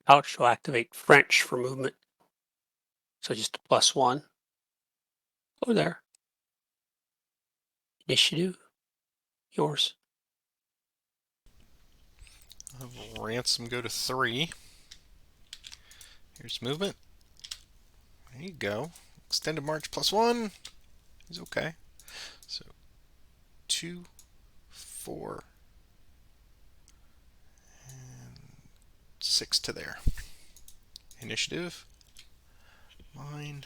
Couch will activate French for movement. So just a +1. Over there. Initiative. Yours. Ransom go to 3. Here's movement. There you go. Extended march +1 is okay. So 2, 4, and 6 to there. Initiative. Mine.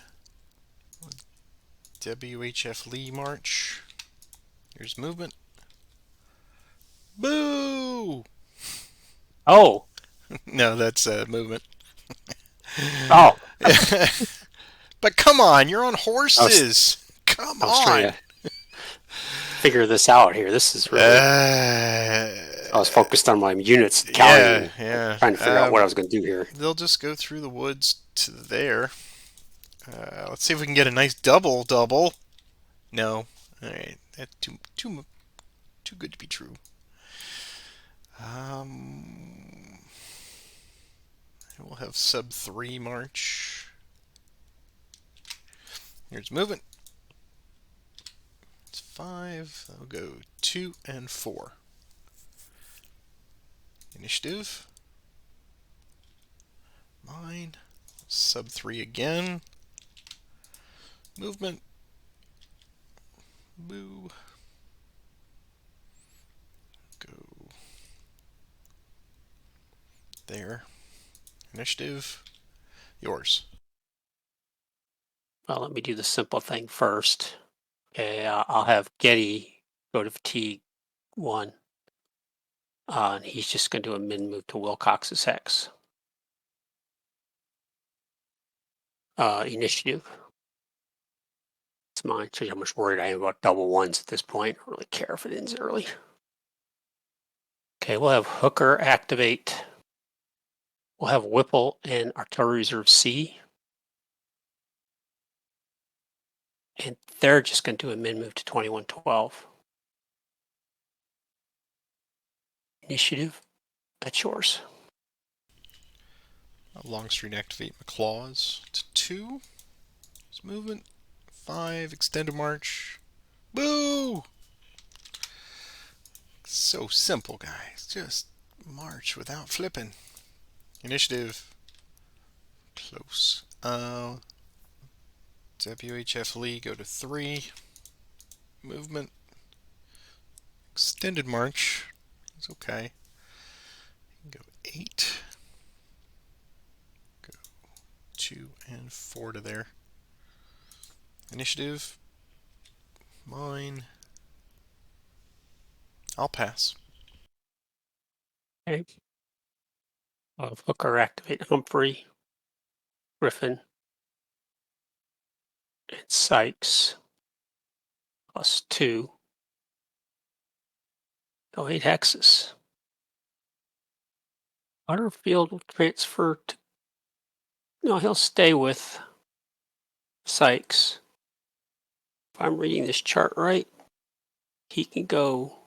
WHF Lee March. Here's movement. Boo! Oh. No, that's movement. Oh. But come on, you're on horses. Come I was trying on. to figure this out here. This is really. I was focused on my units counting, yeah. trying to figure out what I was going to do here. They'll just go through the woods to there. Let's see if we can get a nice double. No, all right, that's too good to be true. We'll have sub 3 march. Here's movement. It's 5. I'll go 2 and 4. Initiative. Mine. Sub 3 again. Movement. Boo. Go there. Initiative. Yours. Well, let me do the simple thing first. Okay, I'll have Getty go to fatigue 1. And he's just going to do a min move to Wilcox's hex. Initiative. It's mine. Shows you how much worried I am about double ones at this point. I don't really care if it ends early. Okay, we'll have Hooker activate We'll have Whipple and Artillery Reserve C. And they're just going to do a mid-move to 2112. Initiative, that's yours. Longstreet activate McClaws to 2. It's movement. 5. Extended march. Boo! So simple, guys. Just march without flipping. Initiative. Close. WHF Lee go to 3. Movement. Extended march. It's okay. Go 8. Go 2 and 4 to there. Initiative. Mine. I'll pass. Okay. I'll have Hooker activate Humphrey, Griffin, and Sykes. +2. Go 8 hexes. Butterfield will transfer to. No, he'll stay with Sykes. If I'm reading this chart right, he can go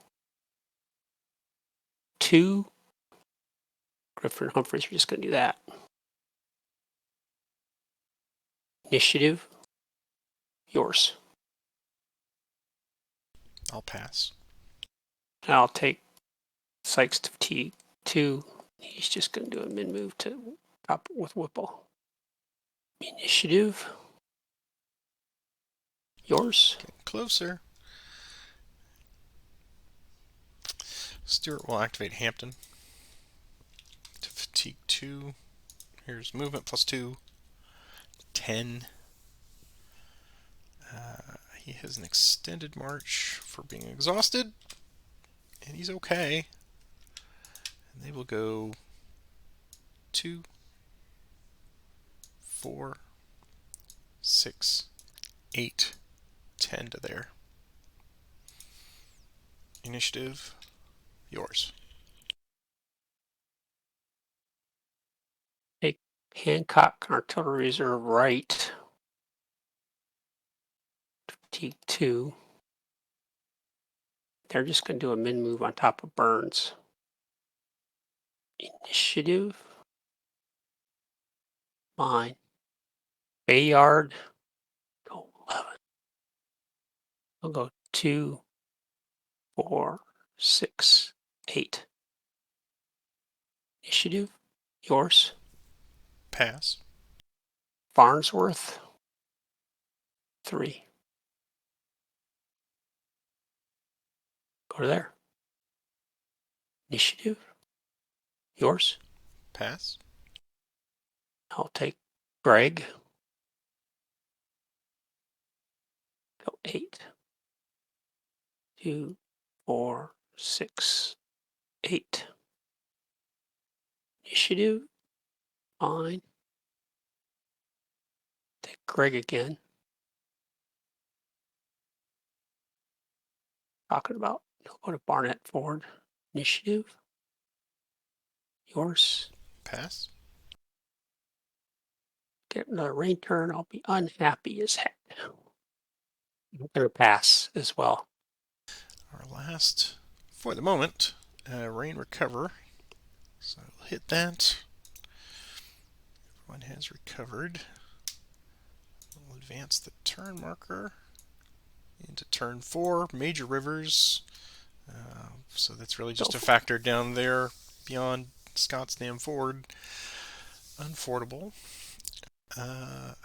2. Griffin and Humphreys are just going to do that. Initiative, yours. I'll pass. And I'll take Sykes to T2. He's just going to do a mid-move to top with Whipple. Initiative, yours. Getting closer. Stewart will activate Hampton to fatigue 2. Here's movement +2. 10. He has an extended march for being exhausted, and he's okay. And they will go 2, 4, 6, 8, 10 to there. Initiative, yours. Take Hancock Artillery Reserve right. T2. They're just going to do a mid-move on top of Burns. Initiative, mine. Bayard, go 11. I'll go 2, 4, 6, 8. Initiative, yours. Pass. Farnsworth, 3. Go to there. Initiative, yours. Pass. I'll take Greg. Go 8. 2, 4, 6, 8. Initiative, fine. Take Greg again. Talking about, go to Barnett Ford. Initiative, yours. Pass. Get another rain turn. I'll be unhappy as heck. I'm going to pass as well. Our last, for the moment, rain recover. So I'll hit that. Everyone has recovered. We'll advance the turn marker into turn 4, major rivers. So that's really just a factor down there beyond Scottsdam Ford. Unfordable.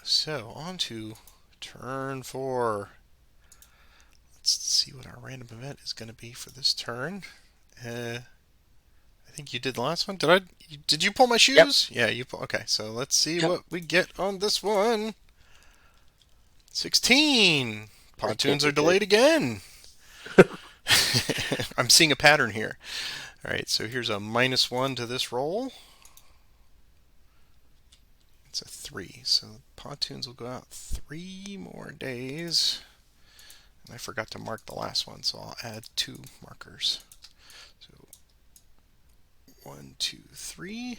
So on to turn 4. Let's see what our random event is going to be for this turn. I think you did the last one. Did you pull my shoes? Yep. Yeah, you pull. Okay, so let's see what we get on this one. 16. Pontoons are delayed again. I'm seeing a pattern here. All right, so here's a -1 to this roll. It's a 3, so pontoons will go out 3 more days. And I forgot to mark the last one, so I'll add 2 markers. So 1, 2, 3.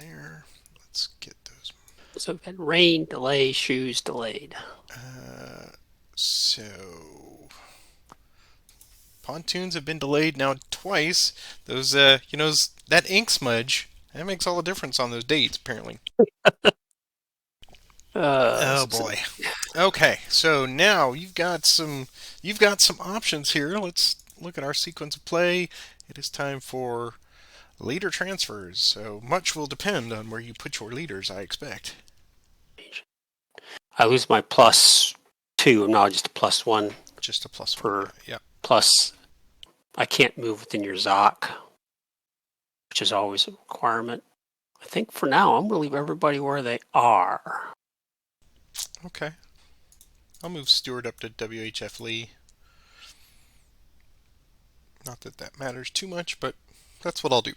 there. Let's get those. So we've had rain, delay, shoes, delayed. So pontoons have been delayed now twice. Those, that ink smudge, that makes all the difference on those dates, apparently. Oh So boy. Okay, so now you've got some options here. Let's look at our sequence of play. It is time for leader transfers. So much will depend on where you put your leaders, I expect. I lose my +2. I'm now just a +1 Just a +1, for yeah. Yep. plus. I can't move within your Zoc, which is always a requirement. I think for now I'm going to leave everybody where they are. Okay. I'll move Stewart up to WHF Lee. Not that that matters too much, but that's what I'll do.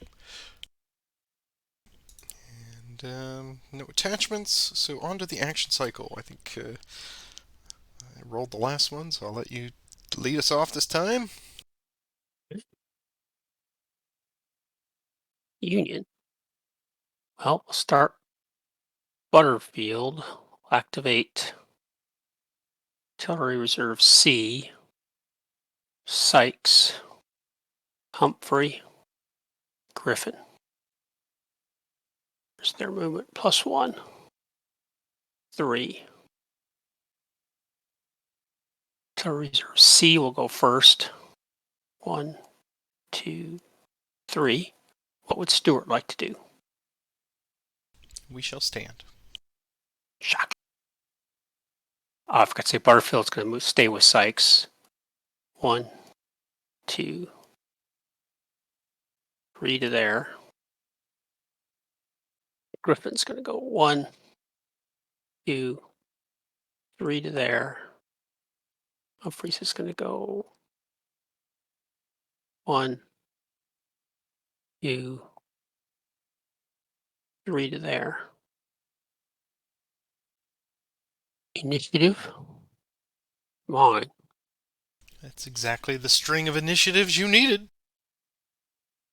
And no attachments, so on to the action cycle. I think I rolled the last one, so I'll let you lead us off this time. Union. Well, we'll start Butterfield. Activate Artillery Reserve C. Sykes. Humphrey. Griffin. There's their movement +1. 3. Artillery Reserve C will go first. 1, 2, 3. What would Stewart like to do? We shall stand. Shock. I forgot to say Butterfield's going to stay with Sykes. 1, 2, 3 to there. Griffin's going to go 1, 2, 3 to there. Humphreys is going to go 1, 2, 3 to there. Initiative. Mine. That's exactly the string of initiatives you needed.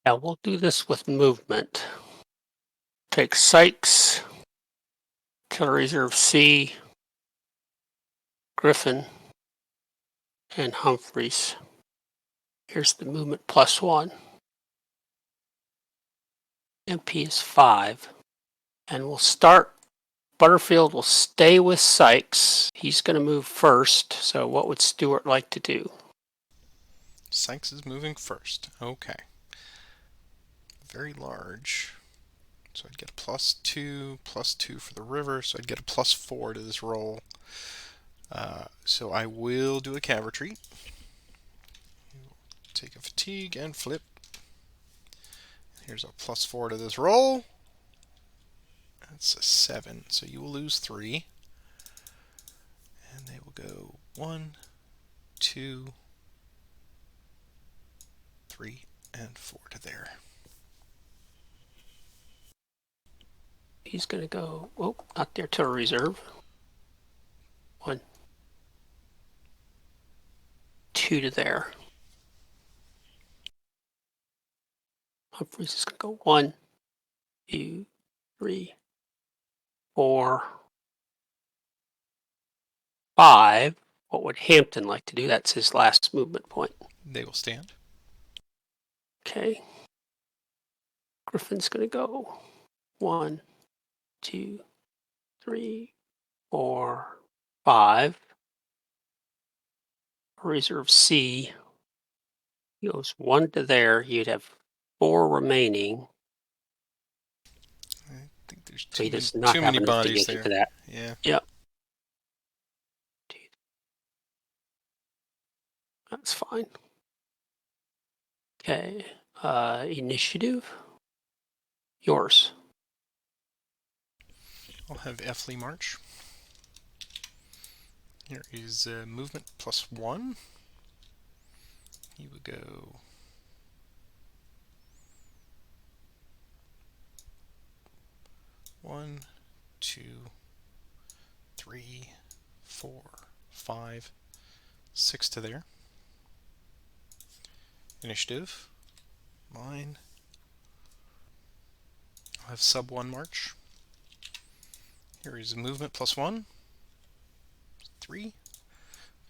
Now we'll do this with movement. Take Sykes, Artillery Reserve C, Griffin, and Humphreys. Here's the movement +1. MP is 5. And we'll start. Butterfield will stay with Sykes. He's going to move first. So what would Stewart like to do? Sykes is moving first. Okay. Very large. So I'd get a +2 for the river, so I'd get a +4 to this roll. So I will do a cav retreat. Take a fatigue and flip. Here's a +4 to this roll. That's a 7, so you will lose 3. And they will go 1, 2, 3, and 4 to there. He's going to go, oh, not the Artillery Reserve. 1, 2 to there. Humphreys is going to go 1, 2, 3, 4, 5. What would Hampton like to do? That's his last movement point. They will stand. Okay. Griffin's going to go 1, 2, 3, 4, 5. Reserve C goes 1 to there. You'd have 4 remaining. I think there's So he too, does not too have many enough to bodies get into there. that. Yeah. Yep. That's fine. Okay. Initiative. Yours. I'll have F. Lee march. Here is movement +1. He would go 1, 2, 3, 4, 5, 6 to there. Initiative. Mine. I'll have sub 1 march. Here is movement +1. 3.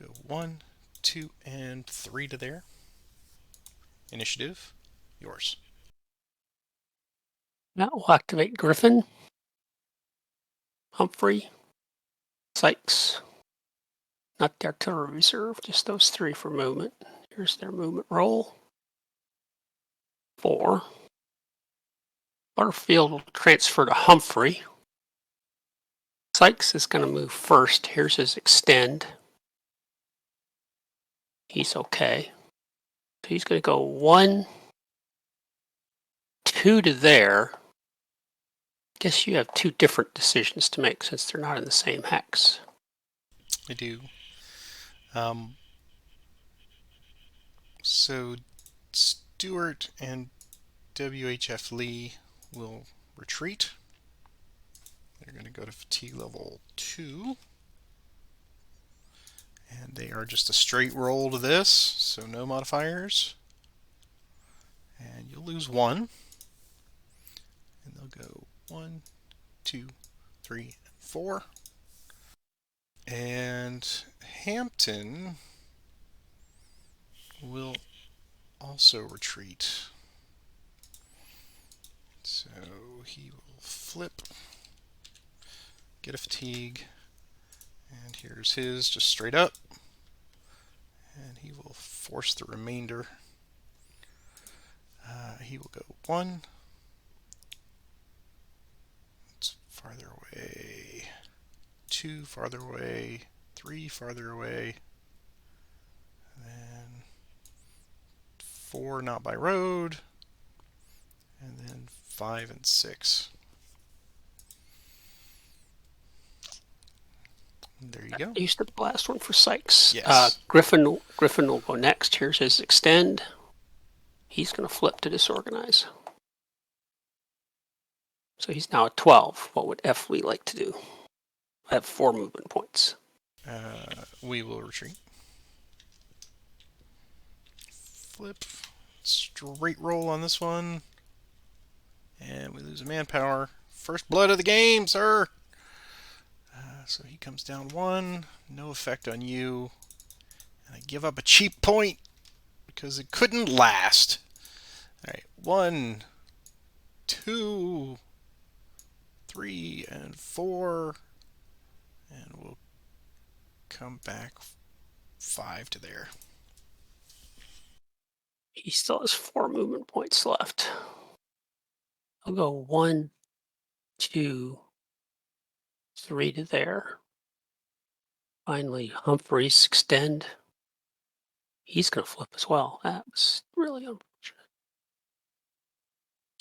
Go 1, 2, and 3 to there. Initiative, yours. Now we'll activate Griffin, Humphrey, Sykes. Not the artillery reserve, just those 3 for movement. Here's their movement roll. 4. Butterfield will transfer to Humphrey. Sykes is going to move first. Here's his extend. He's okay. So he's going to go 1, 2 to there. Guess you have 2 different decisions to make since they're not in the same hex. I do. So Stewart and WHF Lee will retreat. They're going to go to fatigue level 2. And they are just a straight roll to this, so no modifiers. And you'll lose 1. And they'll go 1, 2, 3, 4. And Hampton will also retreat. So he will flip, get a fatigue, and here's his just straight up. And he will force the remainder. He will go 1. It's farther away. 2 farther away. 3 farther away. And then 4 not by road. And then 5 and 6. There you go. I used the last one for Sykes. Yes. Griffin will go next. Here's his extend. He's going to flip to disorganize. So he's now at 12. What would F. Lee like to do? I have 4 movement points. We will retreat. Flip. Straight roll on this one. And we lose a manpower. First blood of the game, sir! So he comes down 1. No effect on you. And I give up a cheap point because it couldn't last. Alright, 1, 2, 3, and 4. And we'll come back 5 to there. He still has 4 movement points left. I'll go 1, 2, 3 to there. Finally, Humphreys extend. He's going to flip as well. That was really unfortunate.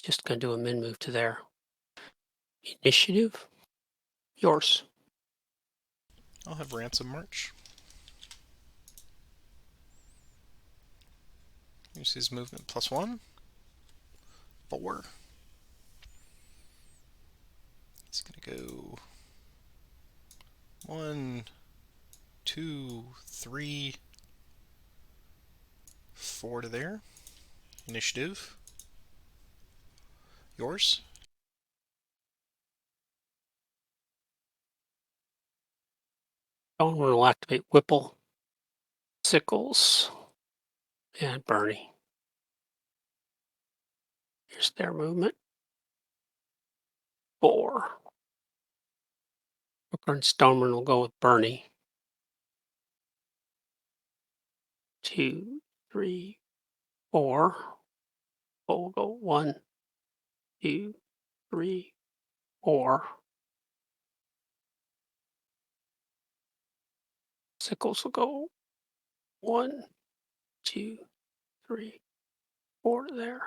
Just going to do a min move to there. Initiative, yours. I'll have Ransom march. Here's his movement +1. 4. He's going to go 1, 2, 3, 4 to there. Initiative, yours. One will activate Whipple, Sickles, and Bernie. Here's their movement. 4. Booker and Stoneman will go with Bernie. 2, 3, 4. We'll go 1, 2, 3, 4. Sickles will go 1, 2, 3, 4 there.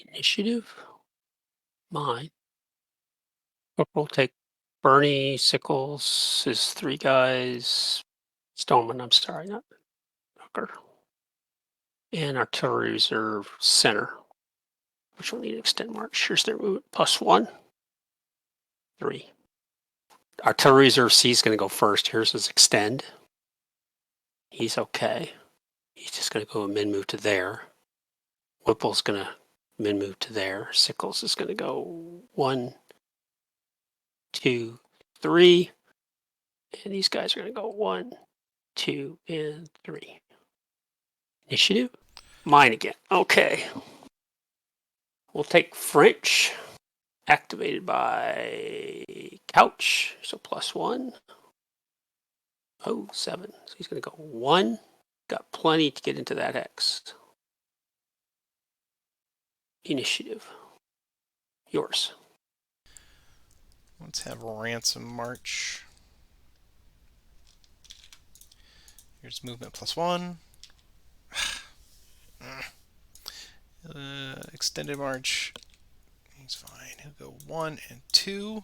Initiative, mine. Booker will take Bernie, Sickles, his 3 guys. Stoneman, I'm sorry, not Booker. And artillery reserve center, which will need an extend march. Here's their movement +1, 3. Artillery reserve C is going to go first. Here's his extend. He's okay. He's just going to go a min move to there. Whipple's going to men move to there. Sickles is going to go 1, 2, 3. And these guys are going to go 1, 2, and 3. Initiative. Mine again. Okay. We'll take French. Activated by Couch. So +1. Oh, 7. So he's going to go 1. Got plenty to get into that X. Initiative. Yours. Let's have Ransom March. Here's movement +1. Extended March. He's fine. He'll go 1 and 2.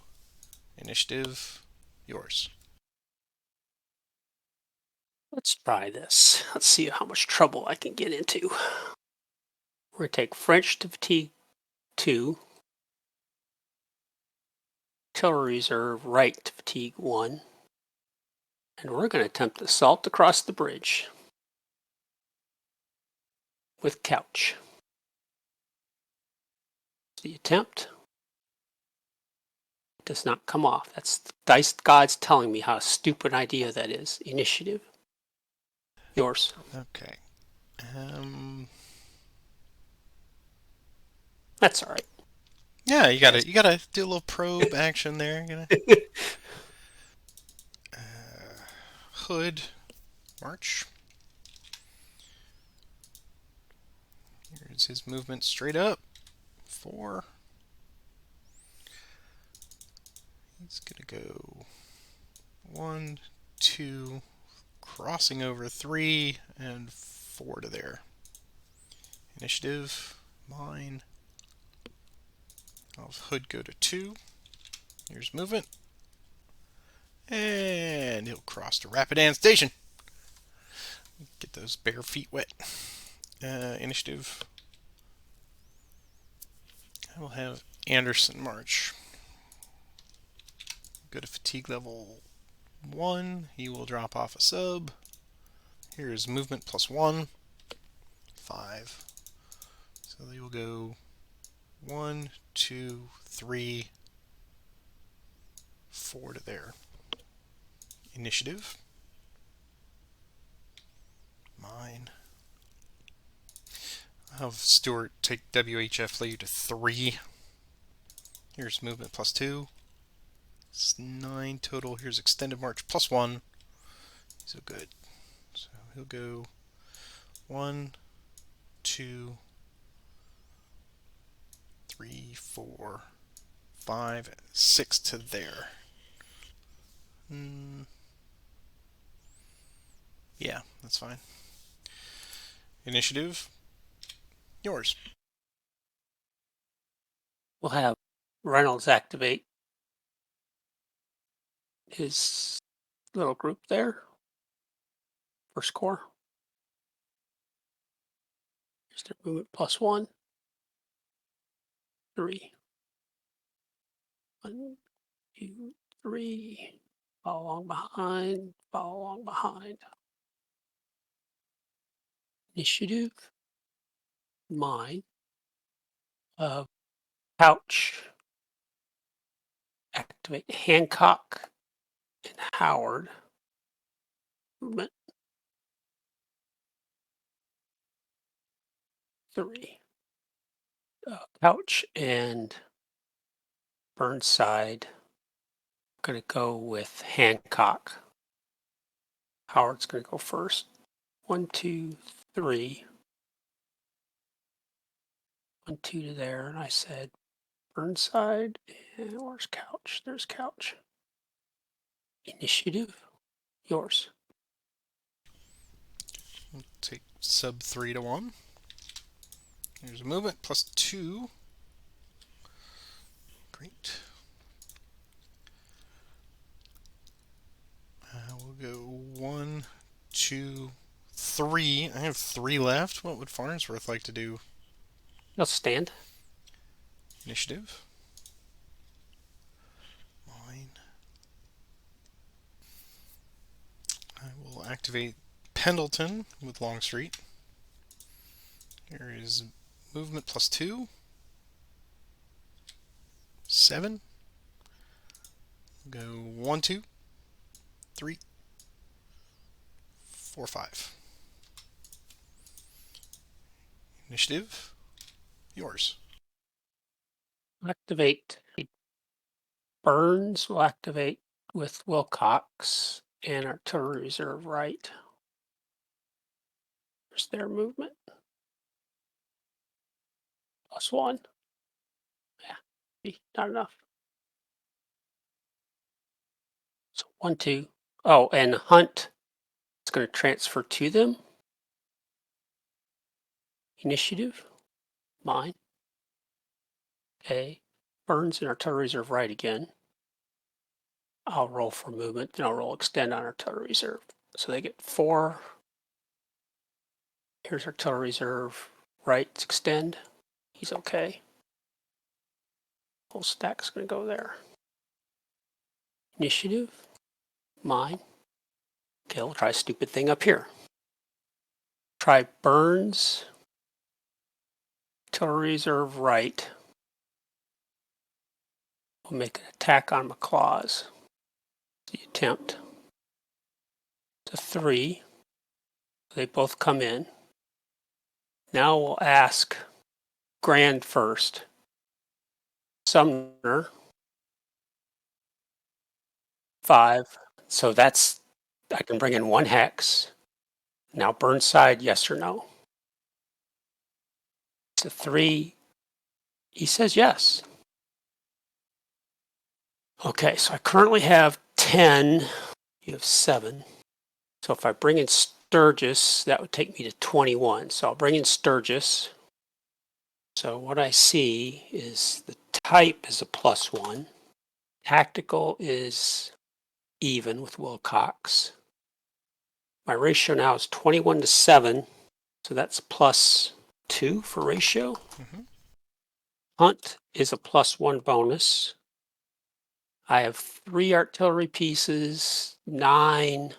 Initiative. Yours. Let's try this. Let's see how much trouble I can get into. We're going to take French to fatigue 2. Artillery reserve right to fatigue 1. And we're going to attempt the assault across the bridge with Couch. The attempt does not come off. That's the dice gods telling me how stupid an idea that is. Initiative. Yours. Okay. That's all right. Yeah, you gotta do a little probe action there. Hood, March. Here's his movement straight up. 4. He's gonna go 1, 2, crossing over 3, and 4 to there. Initiative, mine. I'll have Hood go to 2. Here's movement. And he'll cross to Rapidan Station. Get those bare feet wet. Initiative. I will have Anderson march. Go to fatigue level 1. He will drop off a sub. Here's movement +1. 5. So they will go 1, 2, 3, 4 to there. Initiative. Mine. I'll have Stuart take WHF lead to 3. Here's movement +2. It's 9 total. Here's extended march +1. So good. So he'll go 1, 2, 3, 4, 5, 6 to there. Yeah, that's fine. Initiative. Yours. We'll have Reynolds activate his little group there. First Corps. Here's their movement +1. 3. 1, 2, 3. Follow along behind. Follow along behind. Initiative. Mine. Couch. Activate Hancock and Howard. Movement 3. Couch and Burnside. I'm going to go with Hancock. Howard's going to go first. 1, 2, 3. 1, 2 to there. And I said Burnside. And where's Couch? There's Couch. Initiative. Yours. We'll take sub 3 to 1. Here's a movement +2. Great. We'll go 1, 2, 3. I have 3 left. What would Farnsworth like to do? He'll stand. Initiative. Mine. I will activate Pendleton with Longstreet. Here is movement +2. 7. Go 1, 2, 3, 4, 5. Initiative, yours. Activate. Burns will activate with Wilcox and artillery reserve right. There's their movement. +1. Yeah, not enough. So 1, 2. Oh, and Hunt is going to transfer to them. Initiative, mine. Okay. Burns and artillery reserve right again. I'll roll for movement, then I'll roll extend on artillery reserve. So they get 4. Here's artillery reserve right, extend. He's okay. Whole stack's going to go there. Initiative, mine. Okay, we'll try a stupid thing up here. Try Burns, artillery reserve right. We'll make an attack on McClaws. The attempt to 3. They both come in. Now we'll ask Grand first. Sumner, 5. So that's, I can bring in 1 hex. Now Burnside, yes or no? To 3, he says yes. Okay, so I currently have 10. You have 7. So if I bring in Sturgis, that would take me to 21. So I'll bring in Sturgis. So what I see is the type is a +1. Tactical is even with Wilcox. My ratio now is 21 to 7. So that's +2 for ratio. Mm-hmm. Hunt is a +1 bonus. I have 3 artillery pieces, 9,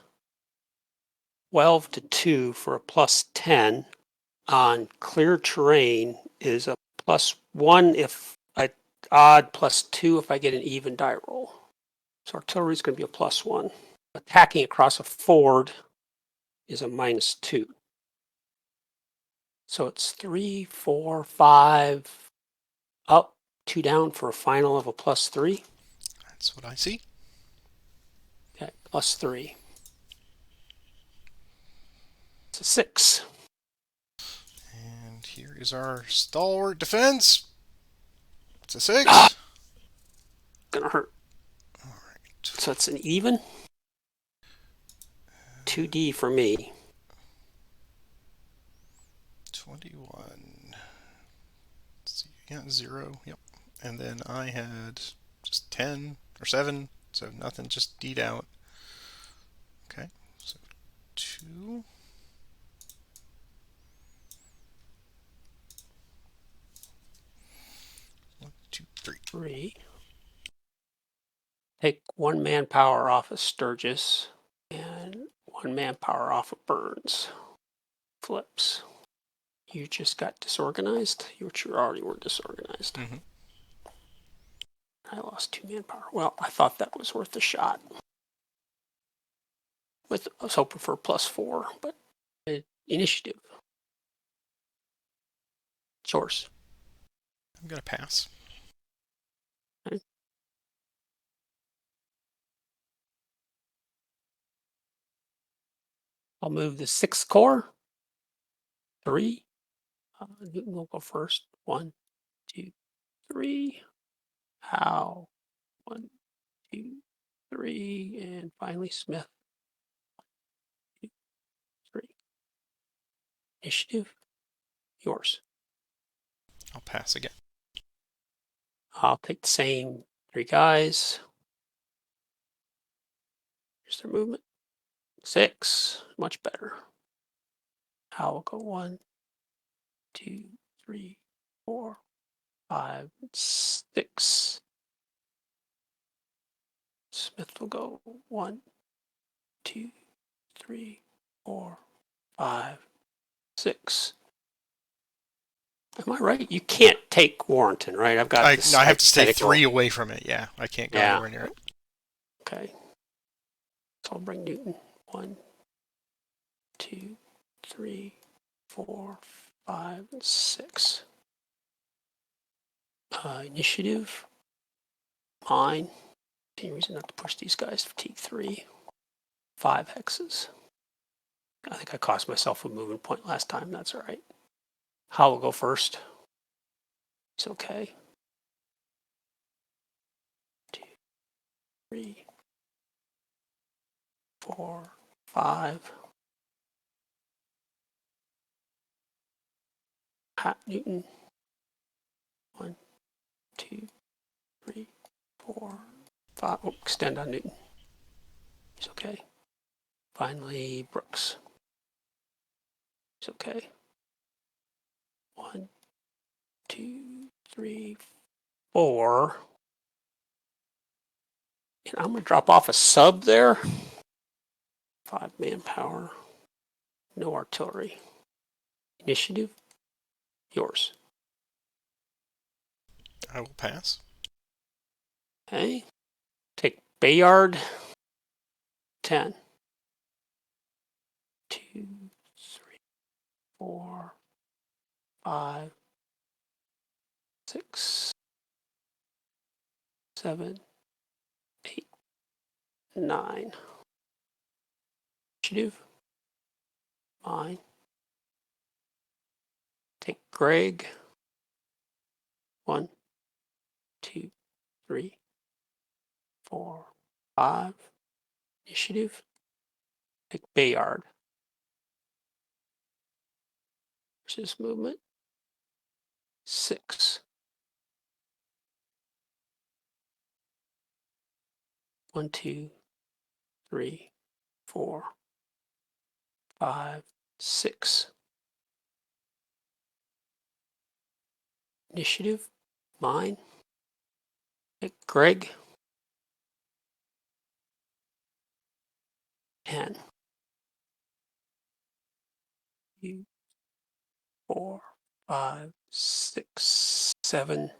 12 to 2 for a +10. On clear terrain is a +1 if I odd, +2 if I get an even die roll. So artillery is going to be a +1. Attacking across a ford is a -2. So it's 3, 4, 5, up, 2 down for a final of a +3. That's what I see. Okay, +3. It's a 6. And here is our stalwart defense. It's a 6. Ah, gonna hurt. All right. So it's an even. 2D for me. 21. Let's see. Yeah, 0. Yep. And then I had just 10 or 7. So nothing, just D'd out. Okay. So 2. 1, 2, 3. 3. Take 1 manpower off of Sturgis and 1 manpower off of Burns. Flips. You just got disorganized. You already were disorganized. Mm-hmm. I lost 2 manpower. Well, I thought that was worth a shot. I was hoping for a +4, but initiative. Source. I'm going to pass. Okay. I'll move the 6th Corps. 3. Newton will go first. 1, 2, 3. Howe. 1, 2, 3. And finally Smith. 1, 2, 3. Initiative. Yours. I'll pass again. I'll take the same 3 guys. Here's their movement. 6. Much better. I will go 1, 2, 3, 4, 5, 6. Smith will go 1, 2, 3, 4, 5, 6. Am I right? You can't take Warrenton, right? I've got this I have to stay hypothetical. 3 away from it. Yeah, I can't go Yeah. anywhere near it. Okay. So I'll bring Newton. 1, 2, 3, 4, 5, and 6. Initiative. Mine. Any reason not to push these guys? Fatigue 3. 5 hexes. I think I cost myself a movement point last time. That's all right. Hal will go first. It's okay. 2, 3, 4, 5. Hat Newton. 1, 2, 3, 4, 5. Oh, extend on Newton. He's okay. Finally, Brooks. He's okay. 1, 2, 3, 4. And I'm going to drop off a sub there. 5 manpower. No artillery. Initiative. Yours. I will pass. Okay. Take Bayard. 10. 2, 3, 4, 5, 6, 7, 8, 9. Initiative. Mine. Take Greg. 1, 2, 3, 4, 5. Initiative. Take Bayard. Versus movement. 6. 1, 2, 3, 4, 5, 6. Initiative. Mine. Take Greg. 10. 2, 4, 5, 6, 7.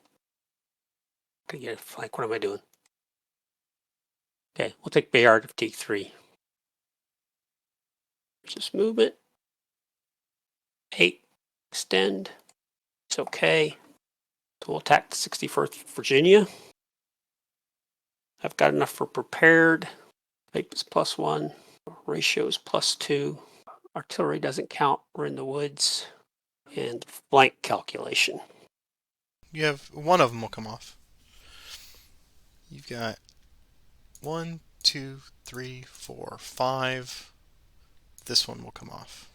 Gonna get a flank. What am I doing? Okay, we'll take Bayard of take 3. Just movement. 8. Extend. It's okay. So we'll attack the 61st Virginia. I've got enough for prepared. Type is +1. Ratio is +2. Artillery doesn't count. We're in the woods. And flank calculation. You have one of them will come off. You've got 1, 2, 3, 4, 5. This one will come off.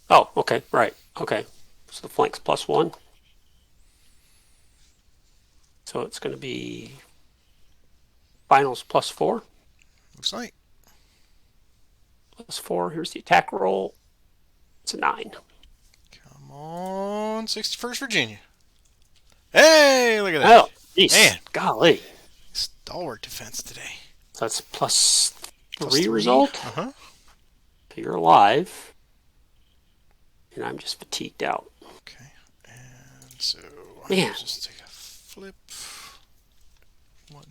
Oh, okay, right. Okay. So the flank's +1. So it's going to be finals +4. Looks like. +4. Here's the attack roll. It's a 9. Come on, 61st Virginia. Hey, look at that. Oh, geez. Man, Golly. stalwart defense today. So that's +3 +3. result. Uh-huh. So you're alive. And I'm just fatigued out. Okay. And so Man. I'll just take a flip. 1.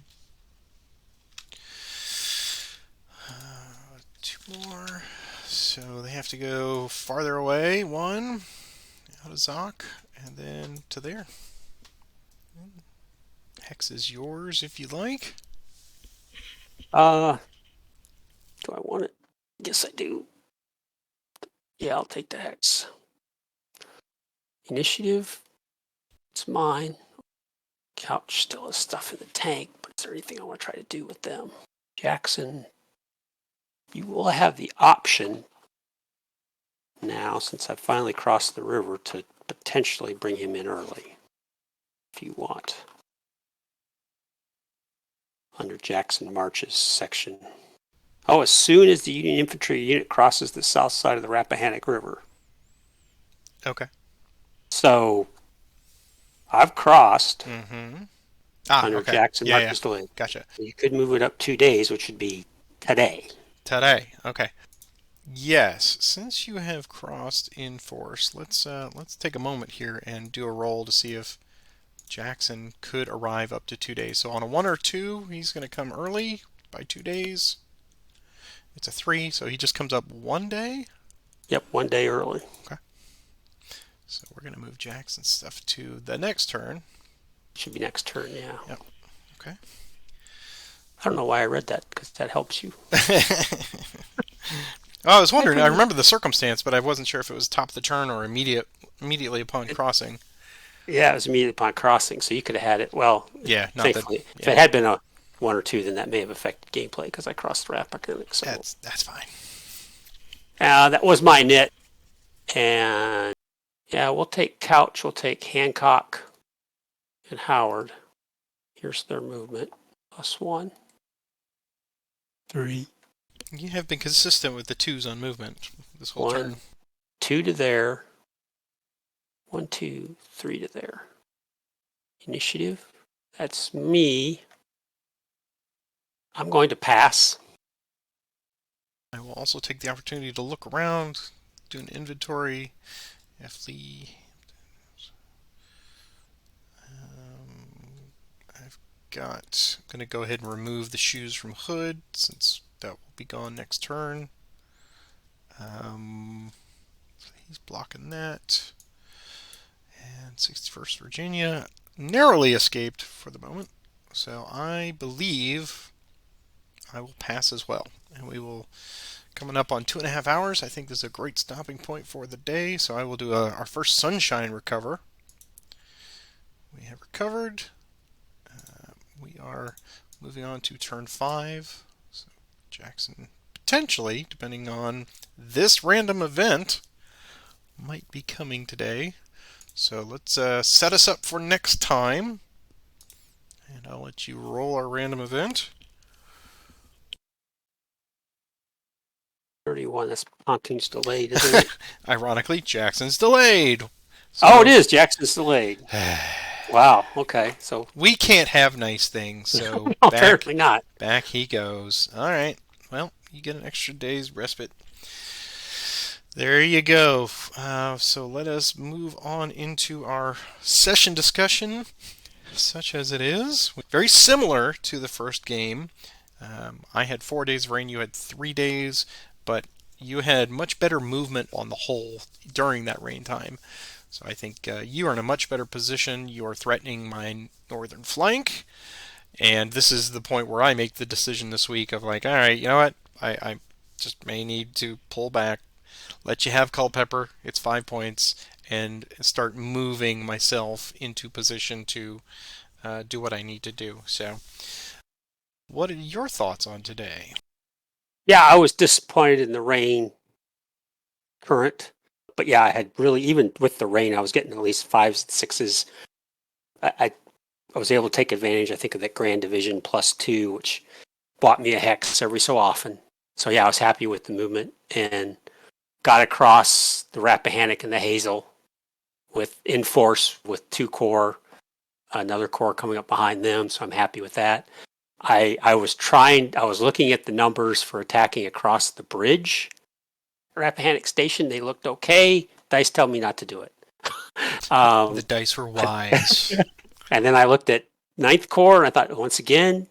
2 more. So they have to go farther away. 1 out of Zoc, and then to there. Hex is yours if you like. Do I want it? Yes, I do. Yeah, I'll take the hex. Initiative. It's mine. Couch still has stuff in the tank, but is there anything I want to try to do with them? Jackson, you will have the option now, since I've finally crossed the river, to potentially bring him in early, if you want. Under Jackson March's section. Oh, as soon as the Union infantry unit crosses the south side of the Rappahannock River. Okay. So I've crossed Mm-hmm. Ah, under okay. Jackson Yeah, yeah. March's delay. Gotcha. You could move it up 2 days, which would be today. Today. Okay. Yes, since you have crossed in force, let's take a moment here and do a roll to see if Jackson could arrive up to 2 days. So on a 1 or 2, he's going to come early by 2 days. It's a 3, so he just comes up 1 day. Yep, 1 day early. Okay. So we're going to move Jackson's stuff to the next turn. Should be next turn, yeah. Yep. Okay. I don't know why I read that, because that helps you. I was wondering. I remember the circumstance, but I wasn't sure if it was top of the turn or immediately upon It, crossing. yeah, it was immediately upon crossing, so you could have had it. Well, Yeah, not that. thankfully, if Yeah, it had been a 1 or 2, then that may have affected gameplay because I crossed the Rappahannock. So that's fine. that was my nit. And yeah, we'll take Couch, we'll take Hancock and Howard. Here's their movement. +1, 3, You have been consistent with the twos on movement this whole 1, turn. 2 to there. 1, 2, 3 to there. Initiative. That's me. I'm going to pass. I will also take the opportunity to look around, do an inventory. If the I've got, I'm going to go ahead and remove the shoes from Hood since that will be gone next turn. So he's blocking that. And 61st Virginia narrowly escaped for the moment. So I believe I will pass as well. And we will, coming up on 2.5 hours, I think this is a great stopping point for the day. So I will do our first sunshine recover. We have recovered. We are moving on to turn 5. So Jackson potentially, depending on this random event, might be coming today. So let's set us up for next time. And I'll let you roll our random event. 31. That's Pontoon's delayed, isn't it? Ironically, Jackson's delayed. Oh, it So is. Jackson's delayed. Wow. Okay. So we can't have nice things. So apparently not. back he goes. All right. Well, you get an extra day's respite. There you go. So let us move on into our session discussion, such as it is. Very similar to the first game. I had 4 days of rain, you had 3 days, but you had much better movement on the whole during that rain time. So I think you are in a much better position. You are threatening my northern flank, and this is the point where I make the decision this week of like, all right, you know what? I just may need to pull back, let you have Culpeper. It's 5 points, and start moving myself into position to do what I need to do. So, what are your thoughts on today? Yeah, I was disappointed in the rain current, but yeah, I had really, even with the rain, I was getting at least 5s, 6s. I was able to take advantage, I think, of that Grand Division +2, which bought me a hex every so often. So yeah, I was happy with the movement and got across the Rappahannock and the Hazel with in force with 2 corps, another corps coming up behind them. So I'm happy with that. I was looking at the numbers for attacking across the bridge. Rappahannock Station, they looked okay. Dice tell me not to do it. The Um, dice were wise. and then I looked at Ninth Corps and I thought, once again,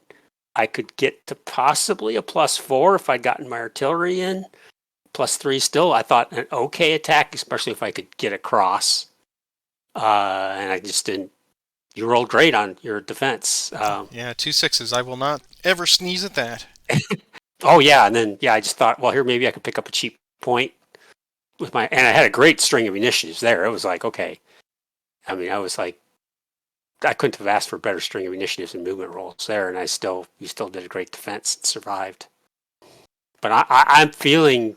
I could get to possibly a +4 if I'd gotten my artillery in. +3 still. I thought an okay attack, especially if I could get across. And I just didn't. You rolled great on your defense. Yeah, 2 6s. I will not ever sneeze at that. Oh yeah, and then yeah, I just thought, well, here maybe I could pick up a cheap point with my, and I had a great string of initiatives there. It was like, okay. I mean, I was like, I couldn't have asked for a better string of initiatives and movement rolls there, and you still did a great defense and survived. But I'm feeling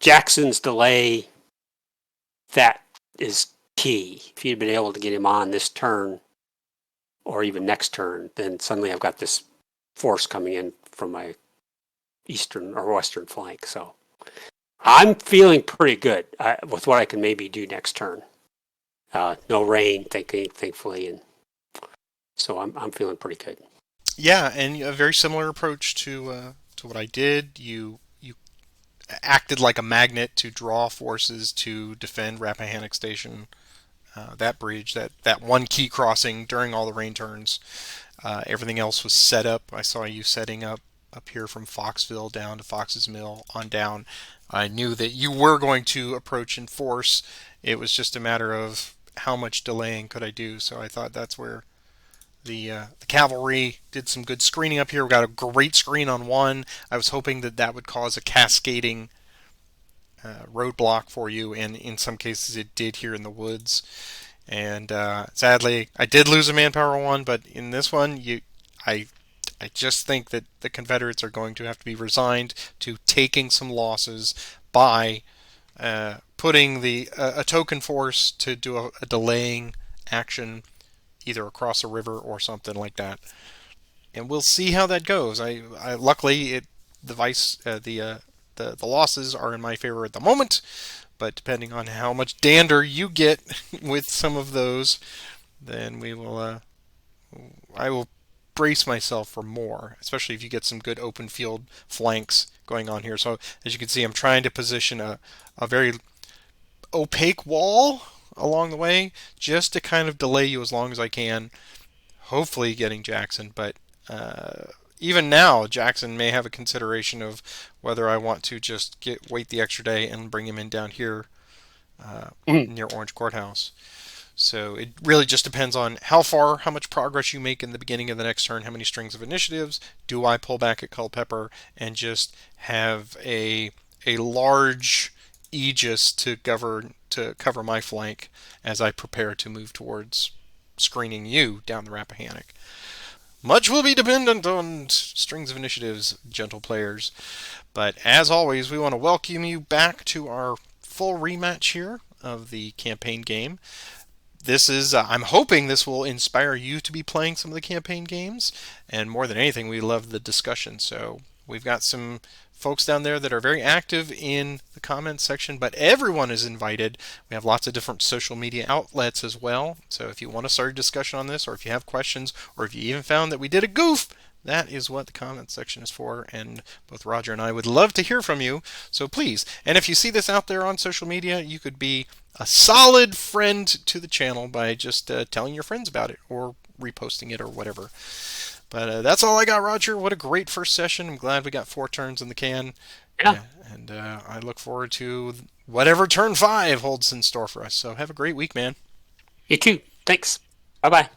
Jackson's delay. That is key. If you'd been able to get him on this turn or even next turn, then suddenly I've got this force coming in from my eastern or western flank. So I'm feeling pretty good with what I can maybe do next turn. No rain, thankfully, and so I'm feeling pretty good. Yeah, and a very similar approach to what I did. You acted like a magnet to draw forces to defend Rappahannock Station, that bridge, that one key crossing during all the rain turns. Everything else was set up. I saw you setting up here from Foxville down to Fox's Mill on down. I knew that you were going to approach in force. It was just a matter of how much delaying could I do. So I thought that's where the cavalry did some good screening up here. We got a great screen on one. I was hoping that that would cause a cascading roadblock for you, and in some cases it did here in the woods. And sadly, I did lose a manpower one, but in this one, I, I just think that the Confederates are going to have to be resigned to taking some losses by putting a token force to do a delaying action, either across a river or something like that. And we'll see how that goes. I luckily the vice the losses are in my favor at the moment, but depending on how much dander you get with some of those, then we will. I will brace myself for more, especially if you get some good open field flanks going on here. So as you can see, I'm trying to position a very opaque wall along the way, just to kind of delay you as long as I can. Hopefully, getting Jackson, but. Even now, Jackson may have a consideration of whether I want to just wait the extra day and bring him in down here Mm. near Orange Courthouse. So it really just depends on how much progress you make in the beginning of the next turn, how many strings of initiatives. Do I pull back at Culpeper and just have a large aegis to cover my flank as I prepare to move towards screening you down the Rappahannock? Much will be dependent on strings of initiatives, gentle players. But as always, we want to welcome you back to our full rematch here of the campaign game. This is, I'm hoping this will inspire you to be playing some of the campaign games. And more than anything, we love the discussion. So we've got some folks down there that are very active in the comments section, but everyone is invited. We have lots of different social media outlets as well. So if you want to start a discussion on this, or if you have questions, or if you even found that we did a goof, that is what the comments section is for, and both Roger and I would love to hear from you. So please, and if you see this out there on social media, you could be a solid friend to the channel by just telling your friends about it or reposting it or whatever. But that's all I got, Roger. What a great first session. I'm glad we got 4 turns in the can. Yeah, And I look forward to whatever turn 5 holds in store for us. So have a great week, man. you too. Thanks. Bye bye.